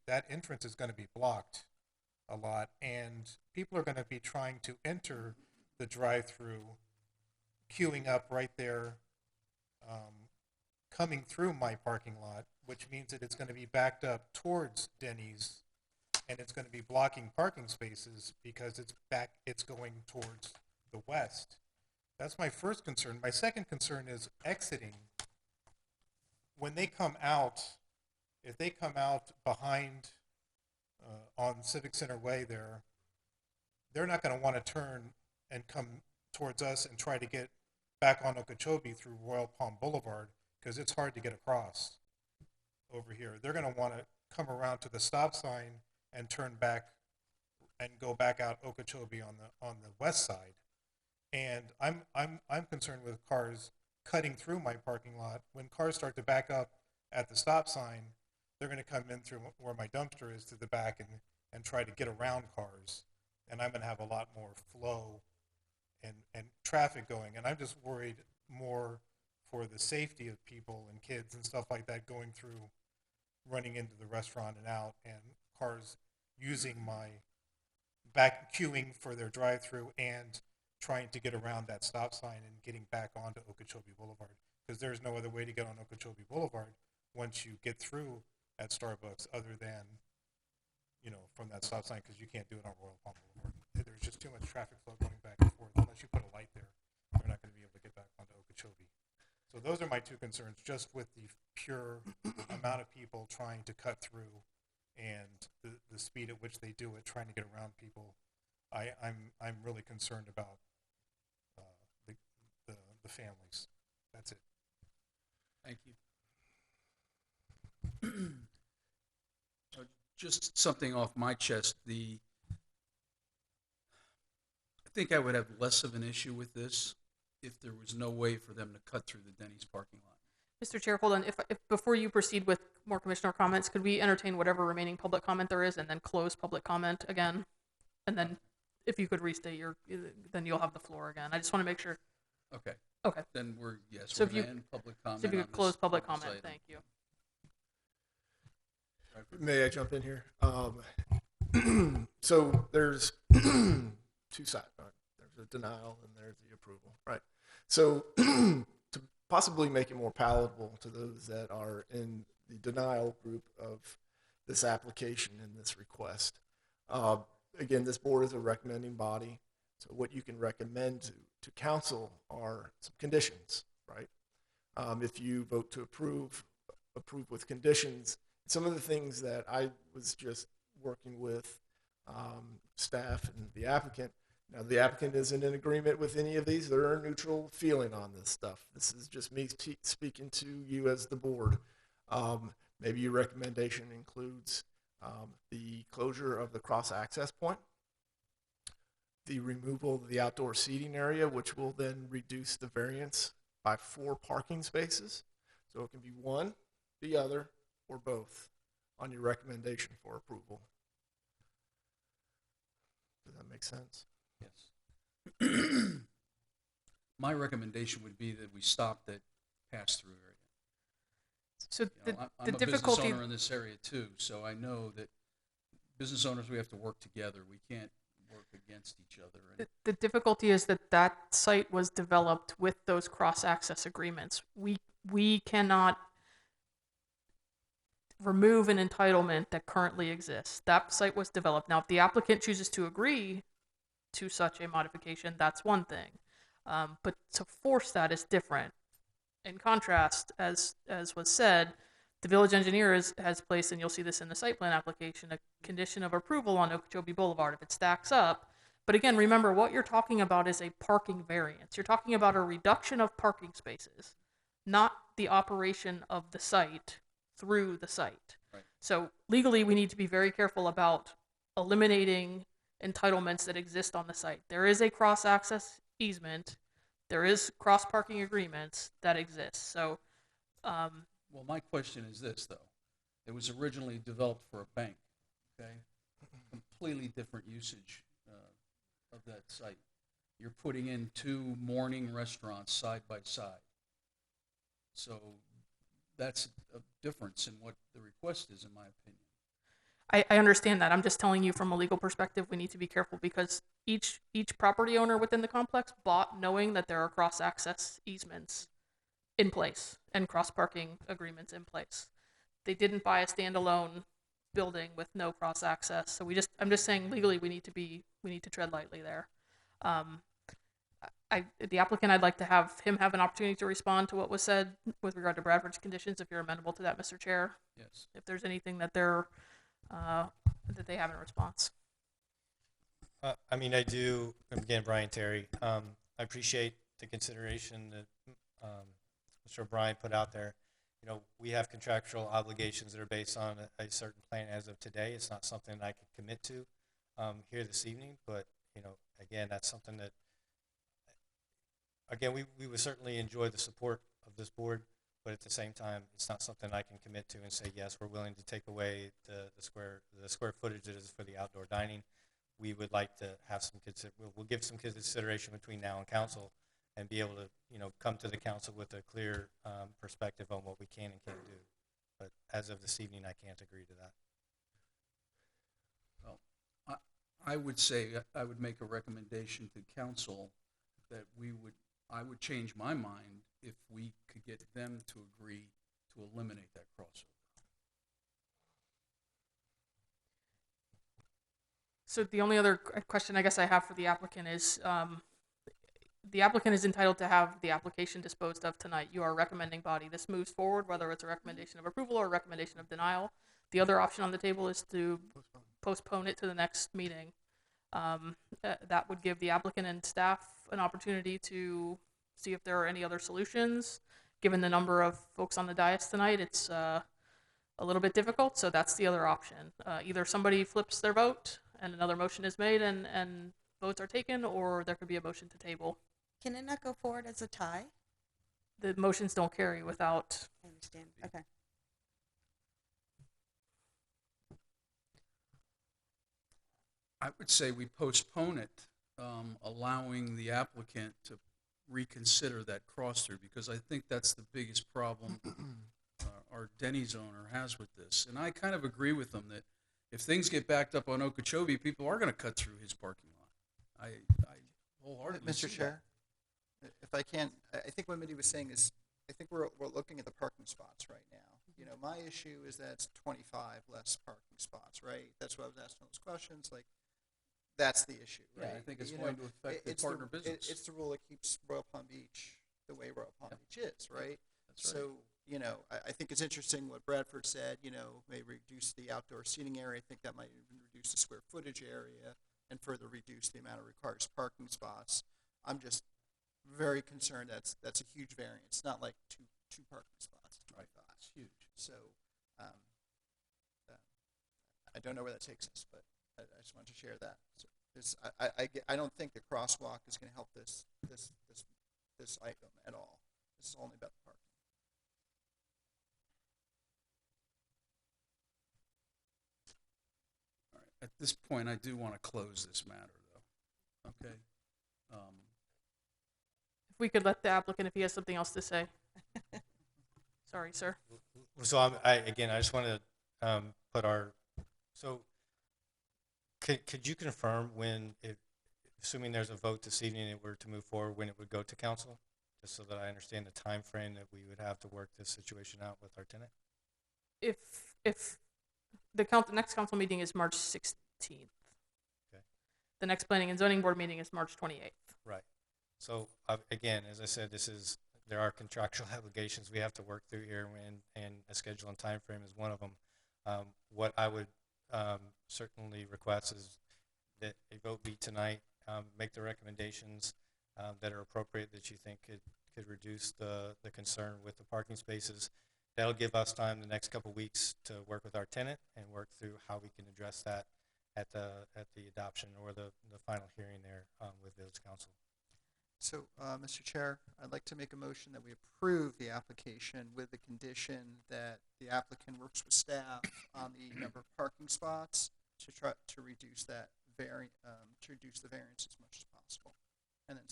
that entrance is going to be blocked a lot, and people are going to be trying to enter the drive-through, queuing up right there, coming through my parking lot, which means that it's going to be backed up towards Denny's, and it's going to be blocking parking spaces because it's going towards the west. That's my first concern. My second concern is exiting. When they come out, if they come out behind on Civic Center Way there, they're not going to want to turn and come towards us and try to get back on Okeechobee through Royal Palm Boulevard, because it's hard to get across over here. They're going to want to come around to the stop sign and turn back and go back out Okeechobee on the west side. And I'm concerned with cars cutting through my parking lot. When cars start to back up at the stop sign, they're going to come in through where my dumpster is to the back and try to get around cars. And I'm going to have a lot more flow and traffic going. And I'm just worried more for the safety of people and kids and stuff like that going through, running into the restaurant and out, and cars using my back, queuing for their drive-through and trying to get around that stop sign and getting back onto Okeechobee Boulevard, because there's no other way to get on Okeechobee Boulevard once you get through at Starbucks other than, from that stop sign, because you can't do it on Royal Palm Boulevard. There's just too much traffic flow going back and forth. Unless you put a light there, they're not going to be able to get back onto Okeechobee. So those are my two concerns, just with the pure amount of people trying to cut through and the speed at which they do it, trying to get around people. I'm really concerned about the families. That's it. Thank you. Just something off my chest. I think I would have less of an issue with this if there was no way for them to cut through the Denny's parking lot. Mr. Chair, hold on. If before you proceed with more commissioner comments, could we entertain whatever remaining public comment there is and then close public comment again? And then if you could restate then you'll have the floor again. I just want to make sure. Okay. Okay. Then we're So going if you- to end public comment. So if you on could close this- public on this comment, item. thank you. May I jump in here? So there's two sides. Right? There's a denial and there's the approval, right? So to possibly make it more palatable to those that are in the denial group of this application and this request, again, this board is a recommending body. So what you can recommend to council are some conditions, right? If you vote to approve with conditions. Some of the things that I was just working with staff and the applicant. Now, the applicant isn't in agreement with any of these. They're a neutral feeling on this stuff. This is just me speaking to you as the board. Maybe your recommendation includes the closure of the cross-access point, the removal of the outdoor seating area, which will then reduce the variance by 4 parking spaces. So it can be one, the other, or both on your recommendation for approval. Does that make sense? Yes. My recommendation would be that we stop that pass-through area. So You know, I'm the a business difficulty. owner in this area too, so I know that business owners, we have to work together. We can't work against each other. And The difficulty is that site was developed with those cross-access agreements. We cannot remove an entitlement that currently exists. That site was developed. Now, if the applicant chooses to agree to such a modification, that's one thing. But to force that is different. In contrast, as was said, the village engineer has placed, and you'll see this in the site plan application, a condition of approval on Okeechobee Boulevard if it stacks up. But again, remember, what you're talking about is a parking variance. You're talking about a reduction of parking spaces, not the operation of the site through the site. Right. So legally, we need to be very careful about eliminating entitlements that exist on the site. There is a cross-access easement. There is cross-parking agreements that exist. So, well, my question is this, though. It was originally developed for a bank, okay? Completely different usage of that site. You're putting in 2 morning restaurants side by side. So that's a difference in what the request is, in my opinion. I understand that. I'm just telling you from a legal perspective, we need to be careful because each property owner within the complex bought knowing that there are cross-access easements in place and cross-parking agreements in place. They didn't buy a standalone building with no cross-access. So I'm just saying legally we need to tread lightly there. The applicant, I'd like to have him have an opportunity to respond to what was said with regard to Bradford's conditions, if you're amenable to that, Mr. Chair. Yes. If there's anything that that they have in response. I mean, I do, again, Brian Terry, I appreciate the consideration that Mr. O'Brien put out there. You know, we have contractual obligations that are based on a certain plan as of today. It's not something that I could commit to here this evening, but, you know, again, that's something that, again, we would certainly enjoy the support of this board, but at the same time, it's not something I can commit to and say, yes, we're willing to take away the square footage that is for the outdoor dining. We would like to have we'll give some consideration between now and council and be able to, you know, come to the council with a clear perspective on what we can and can't do. But as of this evening, I can't agree to that. Well, I would say I would make a recommendation to council that I would change my mind if we could get them to agree to eliminate that crossover. So the only other question I guess I have for the applicant is, the applicant is entitled to have the application disposed of tonight. You are a recommending body. This moves forward, whether it's a recommendation of approval or a recommendation of denial. The other option on the table is to postpone it to the next meeting. That would give the applicant and staff an opportunity to see if there are any other solutions. Given the number of folks on the dais tonight, it's a little bit difficult, so that's the other option. Either somebody flips their vote and another motion is made and votes are taken, or there could be a motion to table. Can it not go forward as a tie? The motions don't carry without. I understand. Okay. I would say we postpone it, allowing the applicant to reconsider that cross-through, because I think that's the biggest problem our Denny's owner has with this. And I kind of agree with them that if things get backed up on Okeechobee, people are going to cut through his parking lot. I wholeheartedly see Mr. that. Chair, if I can, I think what Mindy was saying is, I think we're looking at the parking spots right now. You know, my issue is that it's 25 less parking spots, right? That's why I was asking those questions. Like, that's the issue, Yeah, right? I think it's You going know, to affect the it's partner business. It's the rule that keeps Royal Palm Beach the way Royal Palm Beach is, right? That's right. So, you know, I think it's interesting what Bradford said, you know, may reduce the outdoor seating area. I think that might even reduce the square footage area and further reduce the amount of required parking spots. I'm just very concerned that's a huge variance, not like two parking spots. Right. It's huge. So, I don't know where that takes us, but I just wanted to share that. So I don't think the crosswalk is going to help this item at all. This is only about the parking. All right. At this point, I do want to close this matter, though. Okay? If we could let the applicant, if he has something else to say. Sorry, sir. So I just want to put our, so could you confirm when, assuming there's a vote this evening and it were to move forward, when it would go to council? Just so that I understand the time frame that we would have to work this situation out with our tenant? If the next council meeting is March 16th. Okay. The next planning and zoning board meeting is March 28th. Right. So again, as I said, there are contractual obligations we have to work through here, and a schedule and time frame is one of them. What I would certainly request is that a vote be tonight, make the recommendations that are appropriate that you think could reduce the concern with the parking spaces. That'll give us time the next couple weeks to work with our tenant and work through how we can address that at the adoption or the final hearing there with village council. So, Mr. Chair, I'd like to make a motion that we approve the application with the condition that the applicant works with staff on the number of parking spots to try to reduce the variance as much as possible, and then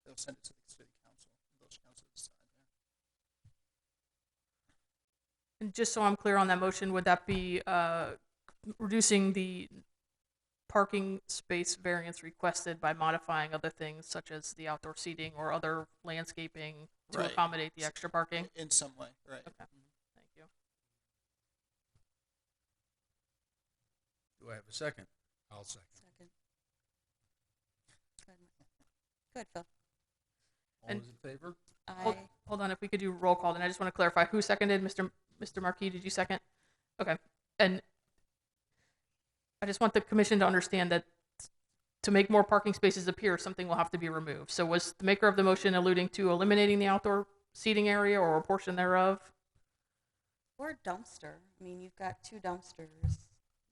they'll send it to the city council. Village council decide there. And just so I'm clear on that motion, would that be reducing the parking space variance requested by modifying other things such as the outdoor seating or other landscaping to Right. accommodate the extra parking? In some way, right? Okay. Thank you. Do I have a second? I'll second. Second. Go ahead, Phil. All And- those in favor? Hold on, if we could do roll call, then I just want to clarify who seconded. Mr. Marquis, did you second? Okay. And I just want the commission to understand that to make more parking spaces appear, something will have to be removed. So was the maker of the motion alluding to eliminating the outdoor seating area or a portion thereof? Or a dumpster. I mean, you've got two dumpsters.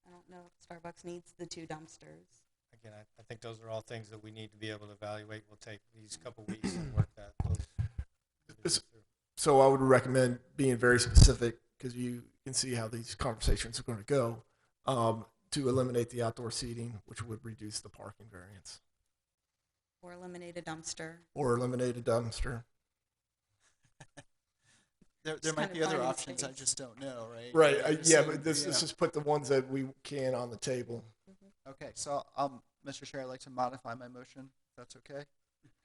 I don't know if Starbucks needs the two dumpsters. Again, I think those are all things that we need to be able to evaluate. We'll take these couple weeks and work those through. So I would recommend being very specific, because you can see how these conversations are going to go, to eliminate the outdoor seating, which would reduce the parking variance. Or eliminate a dumpster. Or eliminate a dumpster. There Just might kind be of other finding options. I space. just don't know, right? Right, yeah, So, but this yeah. just put the ones that we can on the table. Okay, so Mr. Chair, I'd like to modify my motion, if that's okay.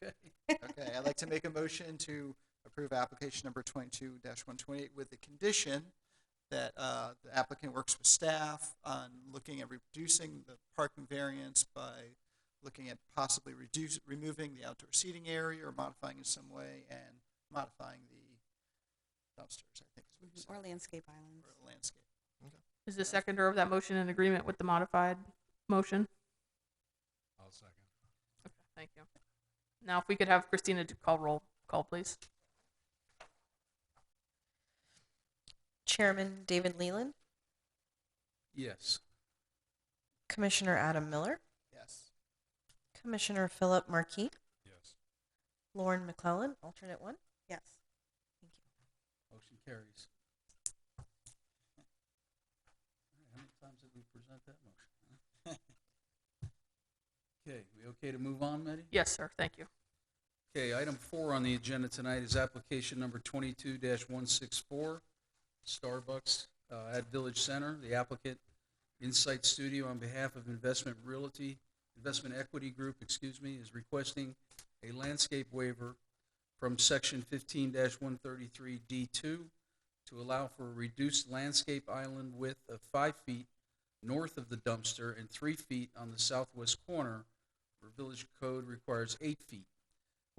Okay. Okay, I'd like to make a motion to approve application number 22-128 with the condition that the applicant works with staff on looking at reducing the parking variance by looking at possibly removing the outdoor seating area or modifying in some way and modifying the dumpsters, I think is what you said. Or landscape islands. Or landscape. Okay. Is the seconder of that motion in agreement with the modified motion? I'll second. Okay, thank you. Now, if we could have Christina do roll call, please. Chairman David Leland, Yes. Commissioner Adam Miller, Yes. Commissioner Philip Marquis, Yes. Lauren McClellan, alternate one. Yes. Thank you. Motion carries. All right, how many times did we present that motion? Okay, we okay to move on, Mehdi? Yes, sir. Thank you. Okay, item 4 on the agenda tonight is application number 22-164, Starbucks at Village Center. The applicant, Insight Studio, on behalf of Investment Equity Group, is requesting a landscape waiver from section 15-133D2 to allow for a reduced landscape island width of 5 feet north of the dumpster and 3 feet on the southwest corner, where village code requires 8 feet.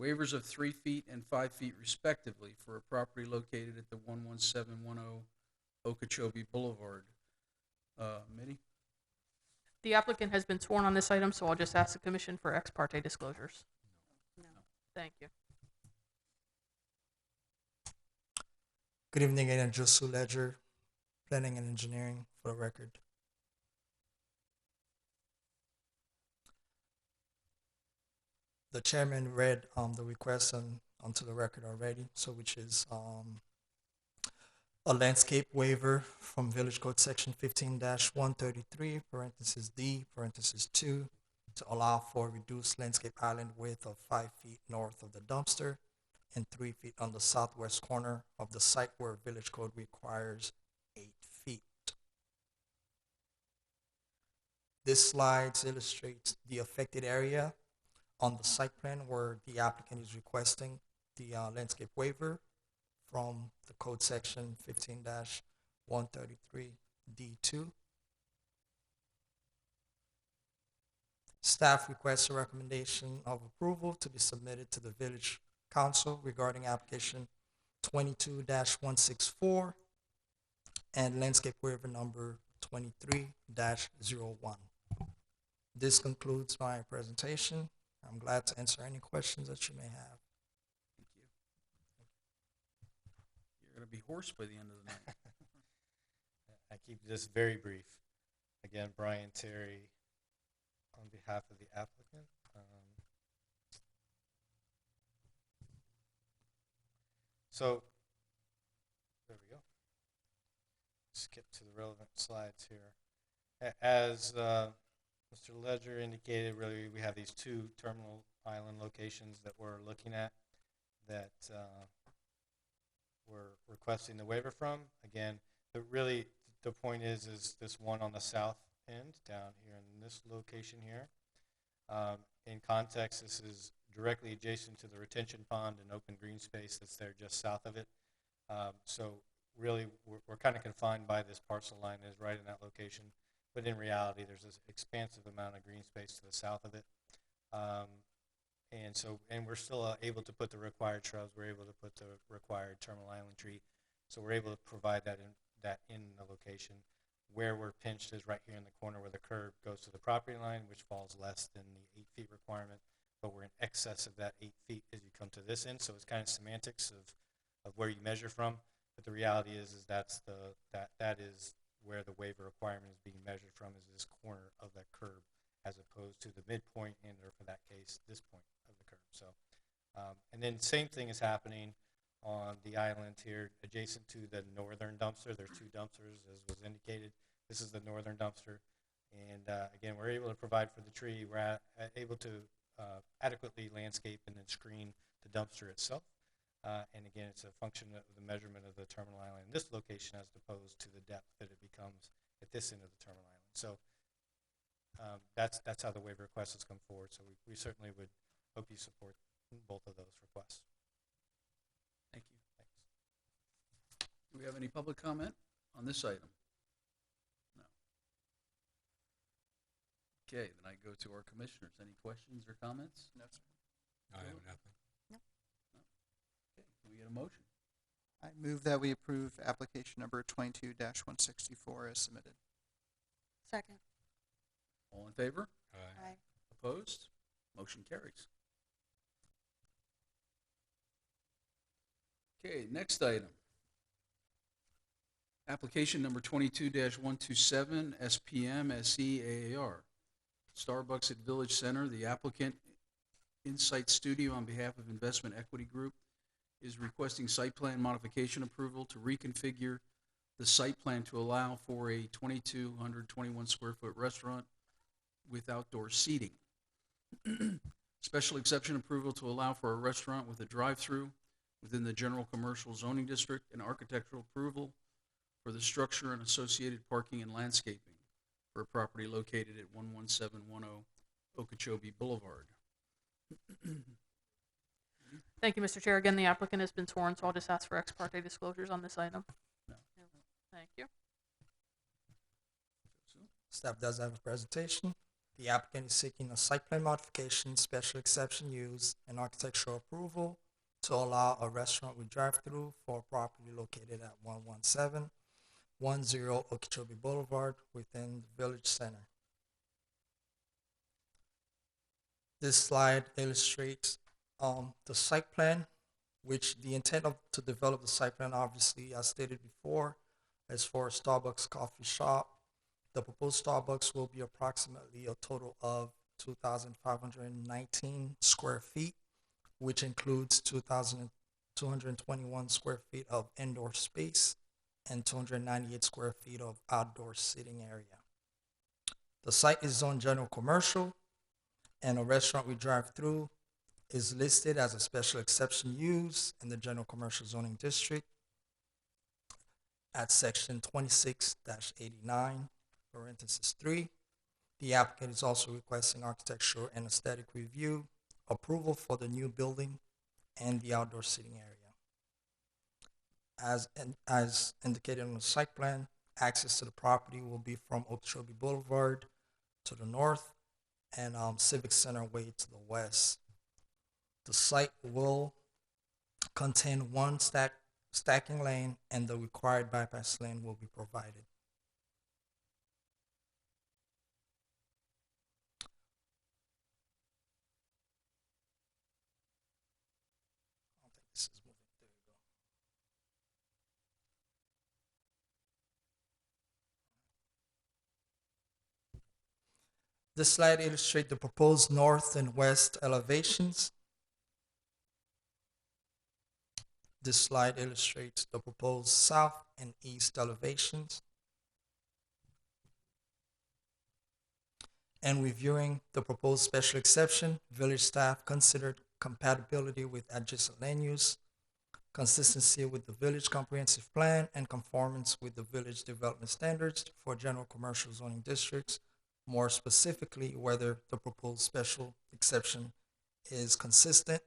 Waivers of 3 feet and 5 feet respectively for a property located at the 11710 Okeechobee Boulevard. Mitty? The applicant has been sworn on this item, so I'll just ask the commission for ex parte disclosures. No. Thank you. Good evening, again, Josu Ledger, Planning and Engineering, for the record. The chairman read the request onto the record already, so which is a landscape waiver from Village Code Section 15-133, parenthesis D, parenthesis 2, to allow for reduced landscape island width of 5 feet north of the dumpster and 3 feet on the southwest corner of the site where Village Code requires 8 feet. This slide illustrates the affected area on the site plan where the applicant is requesting the landscape waiver from the code section 15-133D2. Staff requests a recommendation of approval to be submitted to the Village Council regarding application 22-164 and landscape waiver number 23-01. This concludes my presentation. I'm glad to answer any questions that you may have. Thank you. You're going to be hoarse by the end of the night. I keep this very brief. Again, Brian Terry on behalf of the applicant. So, there we go. Skip to the relevant slides here. As Mr. Ledger indicated, really we have these 2 terminal island locations that we're looking at that we're requesting the waiver from. Again, the point is this one on the south end down here in this location here. In context, this is directly adjacent to the retention pond and open green space that's there just south of it. So really we're kind of confined by this parcel line that is right in that location. But in reality, there's this expansive amount of green space to the south of it. And we're still able to put the required shrubs. We're able to put the required terminal island tree. So we're able to provide that in the location. Where we're pinched is right here in the corner where the curb goes to the property line, which falls less than the 8 feet requirement. But we're in excess of that 8 feet as you come to this end. So it's kind of semantics of where you measure from. But the reality is that is where the waiver requirement is being measured from, is this corner of that curb, as opposed to the midpoint and, or for that case, this point of the curb. So, and then same thing is happening on the island here, adjacent to the northern dumpster. There's 2 dumpsters, as was indicated. This is the northern dumpster, and again, we're able to provide for the tree. We're able to adequately landscape and then screen the dumpster itself. And again, it's a function of the measurement of the terminal island in this location as opposed to the depth that it becomes at this end of the terminal island. So that's how the waiver request has come forward. So we certainly would hope you support both of those requests. Thank you. Thanks. Do we have any public comment on this item? No. Okay, then I go to our commissioners. Any questions or comments? No, sir. I have nothing. Okay, can we get a motion? I move that we approve application number 22-164 as submitted. Second. All in favor? Aye. Opposed? Motion carries. Okay, next item. Application number 22-127, SPM SEAAR. Starbucks at Village Center. The applicant, Insight Studio, on behalf of Investment Equity Group, is requesting site plan modification approval to reconfigure the site plan to allow for a 2,221 square foot restaurant with outdoor seating. Special exception approval to allow for a restaurant with a drive-through within the general commercial zoning district, and architectural approval for the structure and associated parking and landscaping for a property located at 11710 Okeechobee Boulevard. Thank you, Mr. Chair. Again, the applicant has been sworn, so I'll just ask for ex parte disclosures on this item. No. Thank you. Staff does have a presentation. The applicant is seeking a site plan modification, special exception use, and architectural approval to allow a restaurant with drive-through for a property located at 11710 Okeechobee Boulevard within the Village Center. This slide illustrates the site plan, which the intent to develop the site plan, obviously, as stated before, is for a Starbucks coffee shop. The proposed Starbucks will be approximately a total of 2,519 square feet, which includes 2,221 square feet of indoor space and 298 square feet of outdoor sitting area. The site is zoned general commercial, and a restaurant with drive-through is listed as a special exception use in the general commercial zoning district at section 26-89, parenthesis 3. The applicant is also requesting architectural and aesthetic review approval for the new building and the outdoor seating area. As indicated on the site plan, access to the property will be from Okeechobee Boulevard to the north and Civic Center Way to the west. The site will contain one stacking lane, and the required bypass lane will be provided. I don't think this is moving. There you go. This slide illustrates the proposed north and west elevations. This slide illustrates the proposed south and east elevations. And reviewing the proposed special exception, village staff considered compatibility with adjacent land use, consistency with the village comprehensive plan, and conformance with the village development standards for general commercial zoning districts. More specifically, whether the proposed special exception is consistent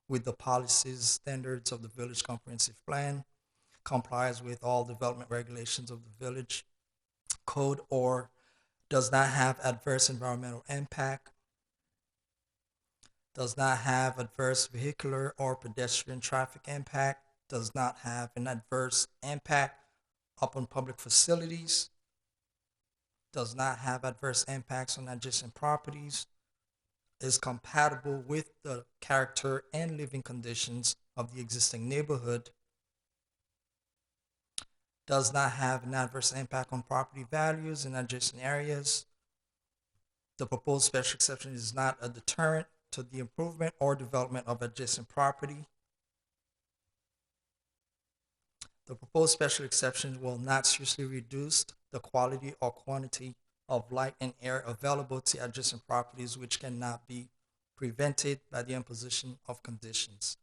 with the policies, standards of the village comprehensive plan, complies with all development regulations of the village code, or does not have adverse environmental impact, does not have adverse vehicular or pedestrian traffic impact, does not have an adverse impact upon public facilities, does not have adverse impacts on adjacent properties, is compatible with the character and living conditions of the existing neighborhood, does not have an adverse impact on property values in adjacent areas. The proposed special exception is not a deterrent to the improvement or development of adjacent property. The proposed special exception will not seriously reduce the quality or quantity of light and air available to adjacent properties, which cannot be prevented by the imposition of conditions.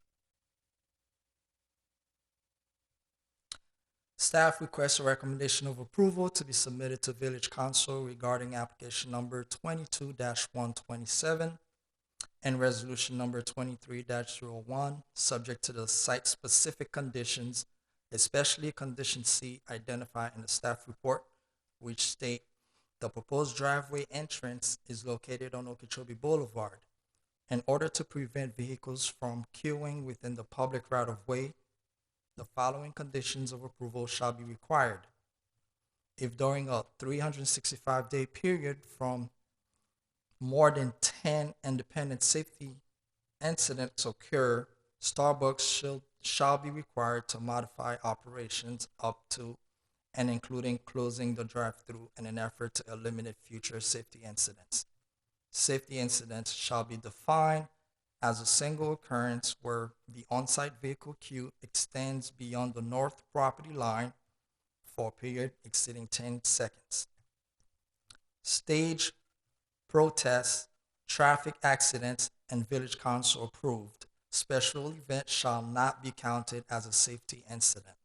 Staff requests a recommendation of approval to be submitted to Village Council regarding application number 22-127 and resolution number 23-01, subject to the site-specific conditions especially condition C identified in the staff report, which state the proposed driveway entrance is located on Okeechobee Boulevard. In order to prevent vehicles from queuing within the public right-of-way, the following conditions of approval shall be required. If during a 365-day period from more than 10 independent safety incidents occur, Starbucks shall be required to modify operations up to and including closing the drive-through in an effort to eliminate future safety incidents. Safety incidents shall be defined as a single occurrence where the on-site vehicle queue extends beyond the north property line for a period exceeding 10 seconds. Stage protests, traffic accidents, and village council approved special events shall not be counted as a safety incident.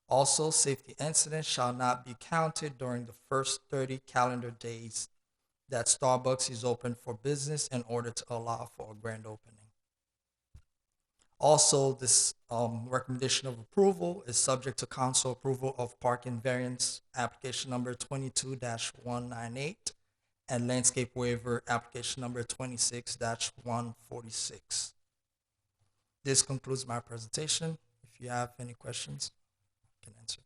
Also, safety incidents shall not be counted during the first 30 calendar days that Starbucks is open for business in order to allow for a grand opening. Also, this recommendation of approval is subject to council approval of parking variance application number 22-198 and landscape waiver application number 26-146. This concludes my presentation. If you have any questions, I can answer.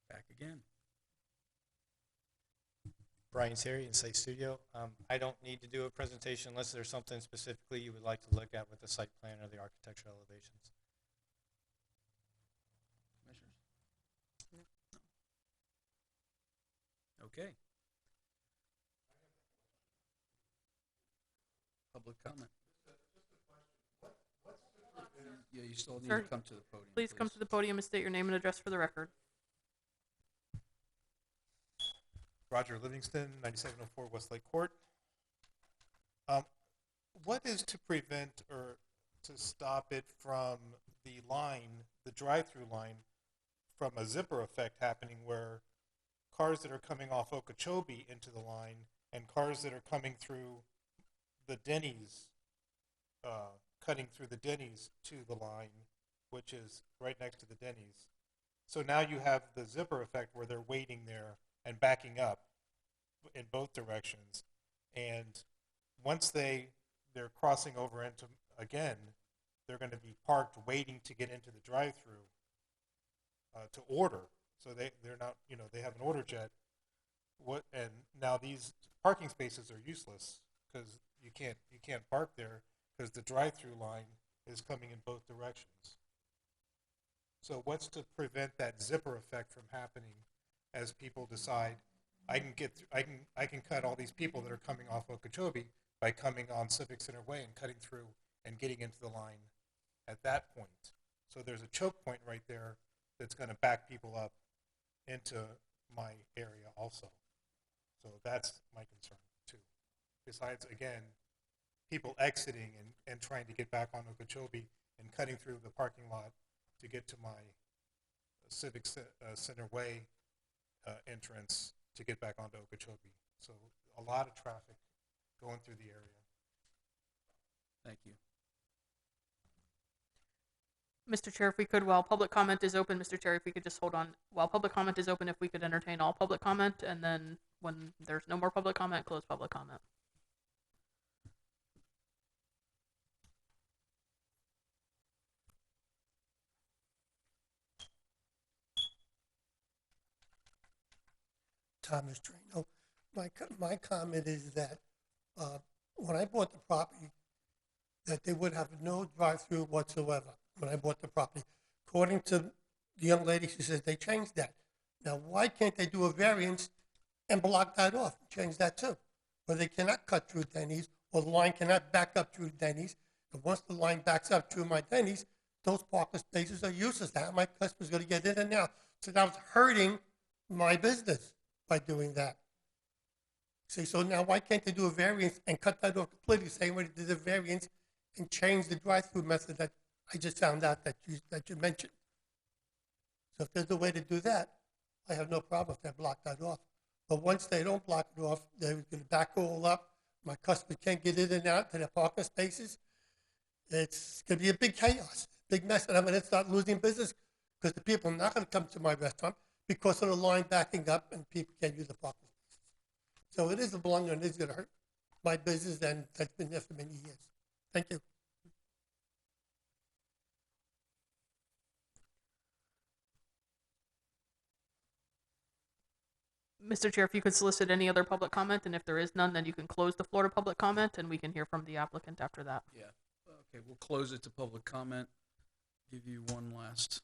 Back again. Brian Terry, Insight Studio. I don't need to do a presentation unless there's something specifically you would like to look at with the site plan or the architectural elevations. Commissioners? Okay. Public comment. Yeah, you still need Sir, to come to the podium. Please come to the podium and state your name and address for the record. Roger Livingston, 9704 Westlake Court. What is to prevent or to stop it from the line, the drive-through line, from a zipper effect happening where cars that are coming off Okeechobee into the line and cars that are coming through the Denny's, cutting through the Denny's to the line, which is right next to the Denny's. So now you have the zipper effect where they're waiting there and backing up in both directions. And once they're crossing over into, again, they're going to be parked waiting to get into the drive-through to order. So they're not, they have an order jet. And now these parking spaces are useless because you can't park there because the drive-through line is coming in both directions. So what's to prevent that zipper effect from happening as people decide I can cut all these people that are coming off Okeechobee by coming on Civic Center Way and cutting through and getting into the line at that point. So there's a choke point right there that's going to back people up into my area also. So that's my concern too. Besides, again, people exiting and trying to get back on Okeechobee and cutting through the parking lot to get to my Civic Center Way entrance to get back onto Okeechobee. So a lot of traffic going through the area. Thank you. Mr. Chair, if we could, while public comment is open, Mr. Chair, if we could just hold on. While public comment is open, if we could entertain all public comment, and then when there's no more public comment, close public comment. Thomas Trino. My comment is that when I bought the property, that they would have no drive-through whatsoever when I bought the property. According to the young lady, she says they changed that. Now, why can't they do a variance and block that off, change that too? Where they cannot cut through Denny's, or the line cannot back up through Denny's. And once the line backs up through my Denny's, those parking spaces are useless. How my customers going to get in and out? So that was hurting my business by doing that. See, so now why can't they do a variance and cut that off completely, same way they did a variance and change the drive-through method that I just found out that you mentioned? So if there's a way to do that, I have no problem if they block that off. But once they don't block it off, they're going to back all up. My customers can't get in and out to their parking spaces. It's going to be a big chaos. big mess, and I'm gonna start losing business because the people are not gonna come to my restaurant because of the line backing up and people can't use the parking spaces. So it is a blunder and it's gonna hurt my business, and that's been there for many years. Thank you. Mr. Chair, if you could solicit any other public comment, and if there is none, then you can close the floor to public comment, and we can hear from the applicant after that. Yeah. Okay, we'll close it to public comment. Give you one last.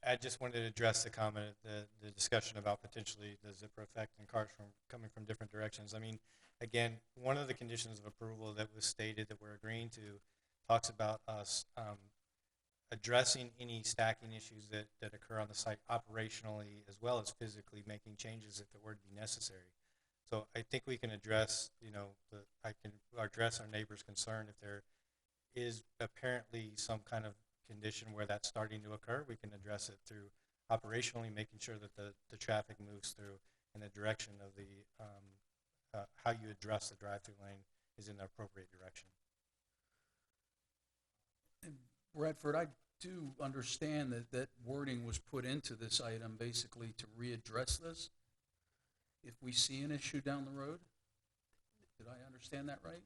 I just wanted to address the comment, the discussion about potentially the zipper effect and cars coming from different directions. I mean, again, one of the conditions of approval that was stated that we're agreeing to talks about us addressing any stacking issues that occur on the site operationally as well as physically, making changes if it were to be necessary. So I think we can address, I can address our neighbor's concern if there is apparently some kind of condition where that's starting to occur. We can address it through operationally making sure that the traffic moves through in the direction of the how you address the drive-through lane is in the appropriate direction. And Bradford, I do understand that wording was put into this item basically to readdress this if we see an issue down the road. Did I understand that right?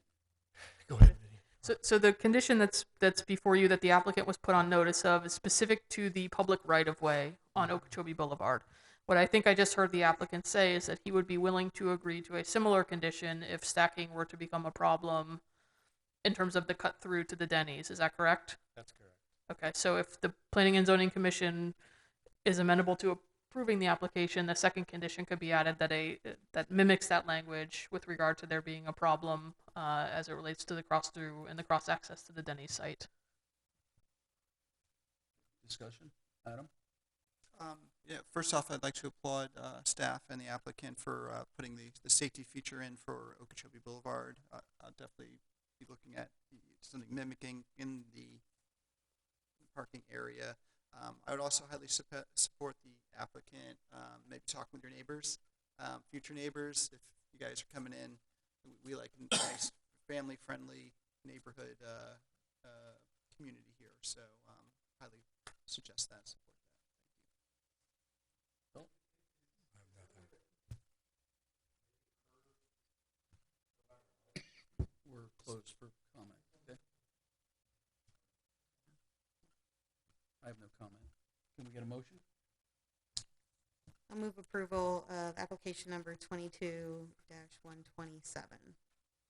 Go ahead, Vinny. So the condition that's before you that the applicant was put on notice of is specific to the public right-of-way on Okeechobee Boulevard. What I think I just heard the applicant say is that he would be willing to agree to a similar condition if stacking were to become a problem in terms of the cut through to the Denny's. Is that correct? That's correct. Okay, so if the Planning and Zoning Commission is amenable to approving the application, the second condition could be added that mimics that language with regard to there being a problem as it relates to the cross-through and the cross-access to the Denny's site. Discussion? Adam? Yeah, first off, I'd like to applaud staff and the applicant for putting the safety feature in for Okeechobee Boulevard. I'll definitely be looking at something mimicking in the parking area. I would also highly support the applicant, maybe talking with your neighbors, future neighbors. If you guys are coming in, we like a nice family-friendly neighborhood community here. So highly suggest that, support that. Thank you. We're closed for comment, okay? I have no comment. Can we get a motion? I'll move approval of application number 22-127.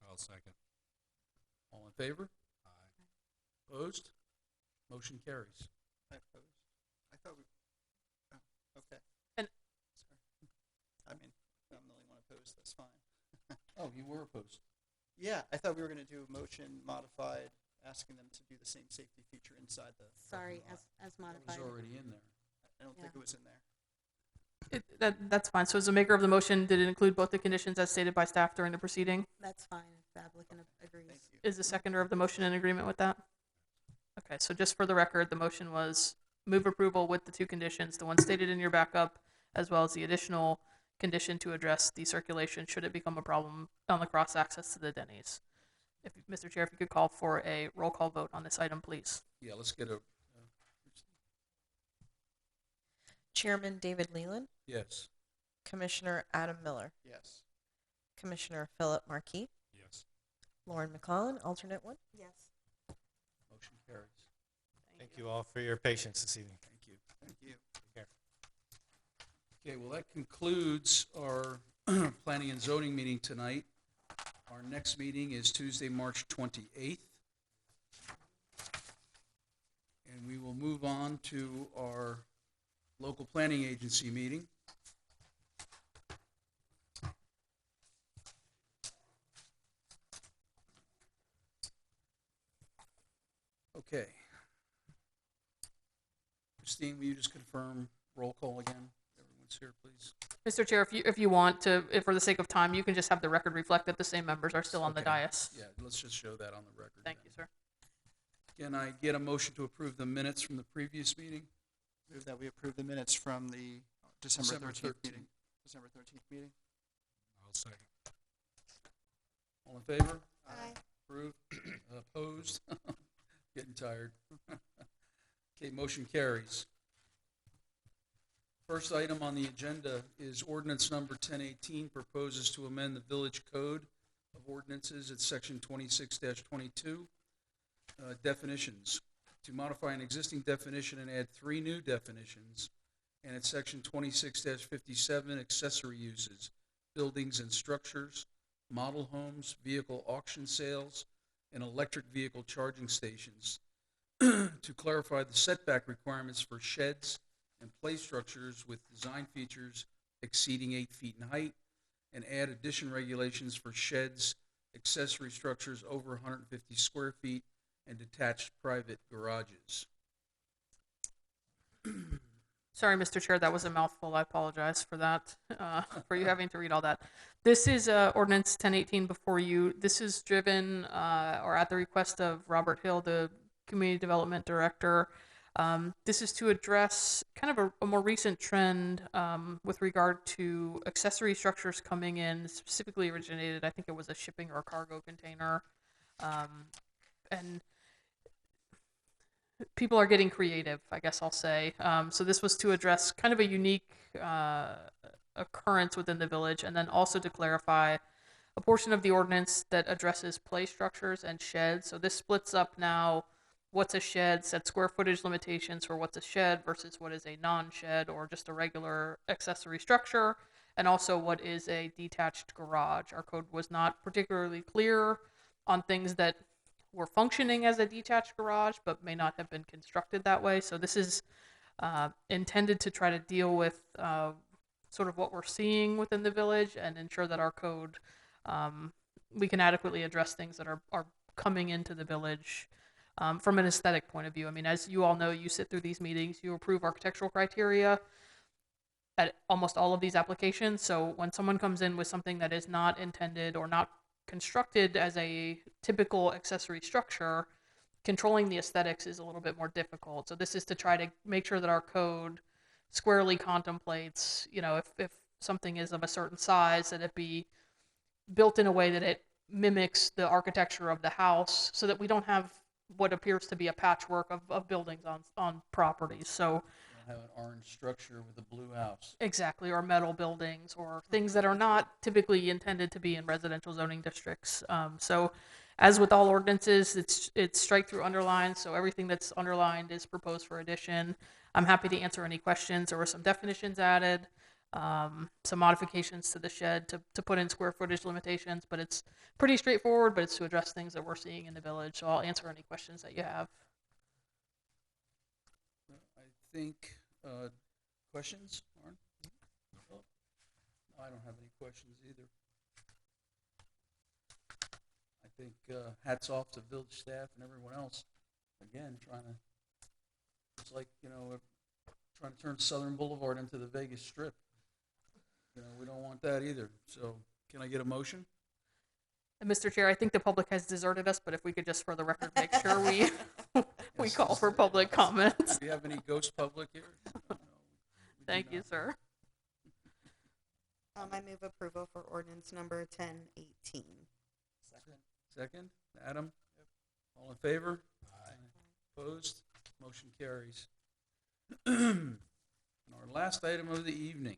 I'll second. All in favor? Aye. Opposed? Motion carries. I opposed. I thought we. Oh, okay. And sorry. I mean, I'm the only one opposed. That's fine. Oh, you were opposed. Yeah, I thought we were going to do a motion modified, asking them to do the same safety feature inside the. Sorry, parking lot. as That modified. was already in there. I don't think Yeah. it was in there. That's fine. So as the maker of the motion, did it include both the conditions as stated by staff during the proceeding? That's fine if the applicant agrees. Thank you. Is the seconder of the motion in agreement with that? Okay, so just for the record, the motion was move approval with the two conditions, the one stated in your backup, as well as the additional condition to address the circulation should it become a problem on the cross access to the Denny's. If Mr. Chair, if you could call for a roll call vote on this item, please. Yeah, let's get a, Chairman David Leland, yes. Commissioner Adam Miller, Yes. Commissioner Philip Marquis, Yes. Lauren McClellan, alternate one. Yes. Motion carries. Thank you all for your patience this evening. Thank you. Thank you. Take care. Okay, well, that concludes our planning and zoning meeting tonight. Our next meeting is Tuesday, March 28th. And we will move on to our local planning agency meeting. Okay. Christine, will you just confirm roll call again? Everyone's here, please. Mr. Chair, if you want to, if for the sake of time, you can just have the record reflect that the same members are still on the Okay. dais. Yeah, let's just show that on the record. Thank then. you, sir. Can I get a motion to approve the minutes from the previous meeting? Move that we approve the minutes from the December 13th meeting. December 13th meeting. I'll second. All in favor? Aye. Approved? Opposed? Getting tired. Okay, motion carries. First item on the agenda is ordinance number 1018, proposes to amend the Village Code of Ordinances at section 26-22, definitions, to modify an existing definition and add 3 new definitions, and at section 26-57, accessory uses, buildings and structures, model homes, vehicle auction sales, and electric vehicle charging stations, to clarify the setback requirements for sheds and play structures with design features exceeding 8 feet in height, and add addition regulations for sheds, accessory structures over 150 square feet, and detached private garages. Sorry, Mr. Chair, that was a mouthful. I apologize for that, for you having to read all that. This is ordinance 1018 before you. This is driven, or at the request of Robert Hill, the Community Development Director. This is to address kind of a more recent trend with regard to accessory structures coming in, specifically originated, I think it was a shipping or a cargo container. And people are getting creative, I guess I'll say. So this was to address kind of a unique occurrence within the village, and then also to clarify a portion of the ordinance that addresses play structures and sheds. So this splits up now what's a shed, set square footage limitations for what's a shed versus what is a non-shed or just a regular accessory structure, and also what is a detached garage. Our code was not particularly clear on things that were functioning as a detached garage but may not have been constructed that way. So this is intended to try to deal with sort of what we're seeing within the village and ensure that our code, we can adequately address things that are coming into the village from an aesthetic point of view. I mean, as you all know, you sit through these meetings, you approve architectural criteria at almost all of these applications. So when someone comes in with something that is not intended or not constructed as a typical accessory structure, controlling the aesthetics is a little bit more difficult. So this is to try to make sure that our code squarely contemplates, you know, if something is of a certain size, that it be built in a way that it mimics the architecture of the house, so that we don't have what appears to be a patchwork of buildings on properties. So Have an orange structure with a blue house. exactly, or metal buildings, or things that are not typically intended to be in residential zoning districts. So as with all ordinances, it's strike through underlined, so everything that's underlined is proposed for addition. I'm happy to answer any questions. There were some definitions added, some modifications to the shed to put in square footage limitations, but it's pretty straightforward, but it's to address things that we're seeing in the village. So I'll answer any questions that you have. I think, questions, Lauren? I don't have any questions either. I think hats off to village staff and everyone else. Again, it's like, you know, trying to turn Southern Boulevard into the Vegas Strip. You know, we don't want that either. So can I get a motion? And Mr. Chair, I think the public has deserted us, but if we could just, for the record, make sure we we call for public comments. Do you have any ghost public here? No, Thank you, sir. I move approval for ordinance number 1018. Second, Adam? All in favor? Aye. Opposed? Motion carries. Our last item of the evening,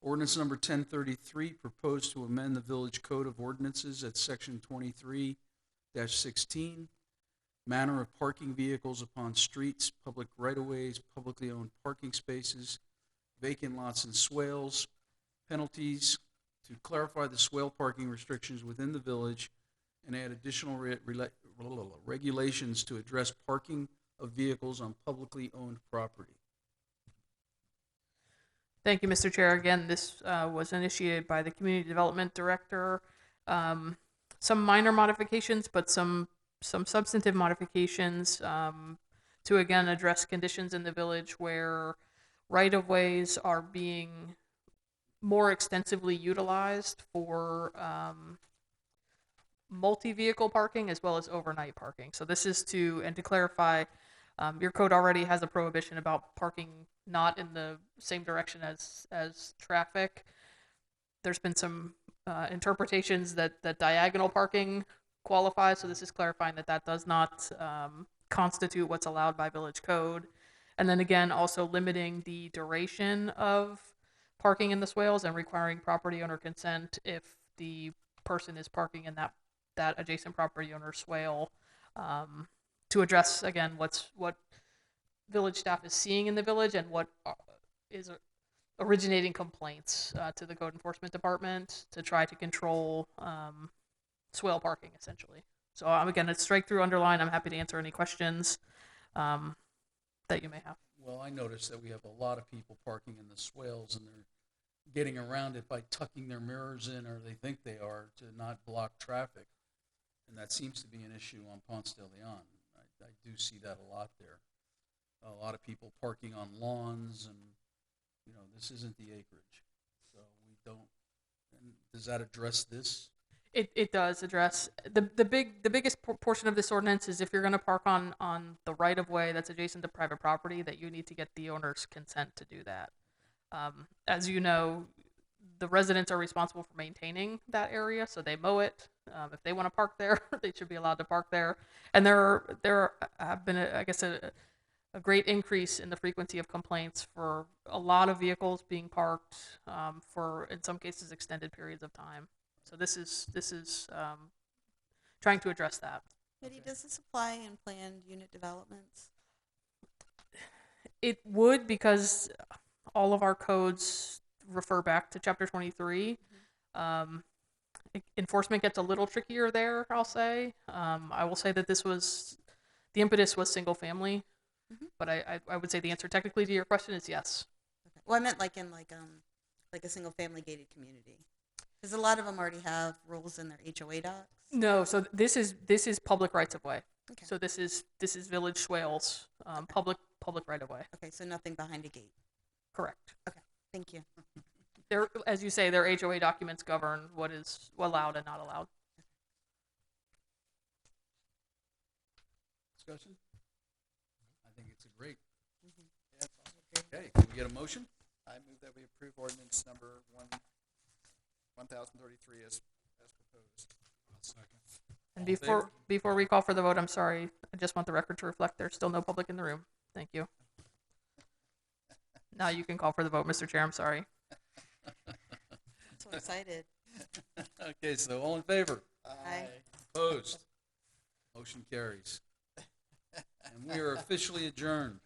ordinance number 1033, proposed to amend the Village Code of Ordinances at section 23-16, manner of parking vehicles upon streets, public right-of-ways, publicly owned parking spaces, vacant lots and swales, penalties, to clarify the swale parking restrictions within the village, and add additional regulations to address parking of vehicles on publicly owned property. Thank you, Mr. Chair. Again, this was initiated by the Community Development Director. Some minor modifications, but some substantive modifications to, again, address conditions in the village where right-of-ways are being more extensively utilized for multi-vehicle parking as well as overnight parking. So this is to clarify, your code already has a prohibition about parking not in the same direction as traffic. There's been some interpretations that diagonal parking qualifies, so this is clarifying that does not constitute what's allowed by village code. And then again, also limiting the duration of parking in the swales and requiring property owner consent if the person is parking in that adjacent property owner swale, to address again what village staff is seeing in the village and what is originating complaints to the code enforcement department to try to control swale parking essentially. So again, it's strike through underline. I'm happy to answer any questions that you may have. Well, I noticed that we have a lot of people parking in the swales, and they're getting around it by tucking their mirrors in, or they think they are, to not block traffic. And that seems to be an issue on Ponce de Leon. I do see that a lot there. A lot of people parking on lawns, and, you know, this isn't the acreage. So we don't, and does that address this? It does address the biggest portion of this ordinance is if you're going to park on the right of way that's adjacent to private property, that you need to get the owner's consent to do that. As you know, the residents are responsible for maintaining that area, so they mow it. If they want to park there, they should be allowed to park there. And there have been, I guess, a great increase in the frequency of complaints for a lot of vehicles being parked for, in some cases, extended periods of time. So this is trying to address that. Eddie, does this apply in planned unit developments? It would, because all of our codes refer back to Chapter 23. Enforcement gets a little trickier there, I'll say. I will say that the impetus was single family, but I would say the answer technically to your question is yes. Okay. Well, I meant like in like a single family gated community. Because a lot of them already have rules in their HOA docs. No, so this is public rights of way. Okay. So this is village swales, public right of way. Okay, so nothing behind a gate. Correct. Okay, thank you. There, as you say, their HOA documents govern what is allowed and not allowed. Discussion? I think it's a great. Okay, can we get a motion? I move that we approve ordinance number 1033 as proposed. And All in favor? before we call for the vote, I'm sorry, I just want the record to reflect there's still no public in the room. Thank you. Now you can call for the vote, Mr. Chair. I'm sorry. I'm so excited. Okay, so all in favor? Aye. Opposed? Motion carries. And we are officially adjourned.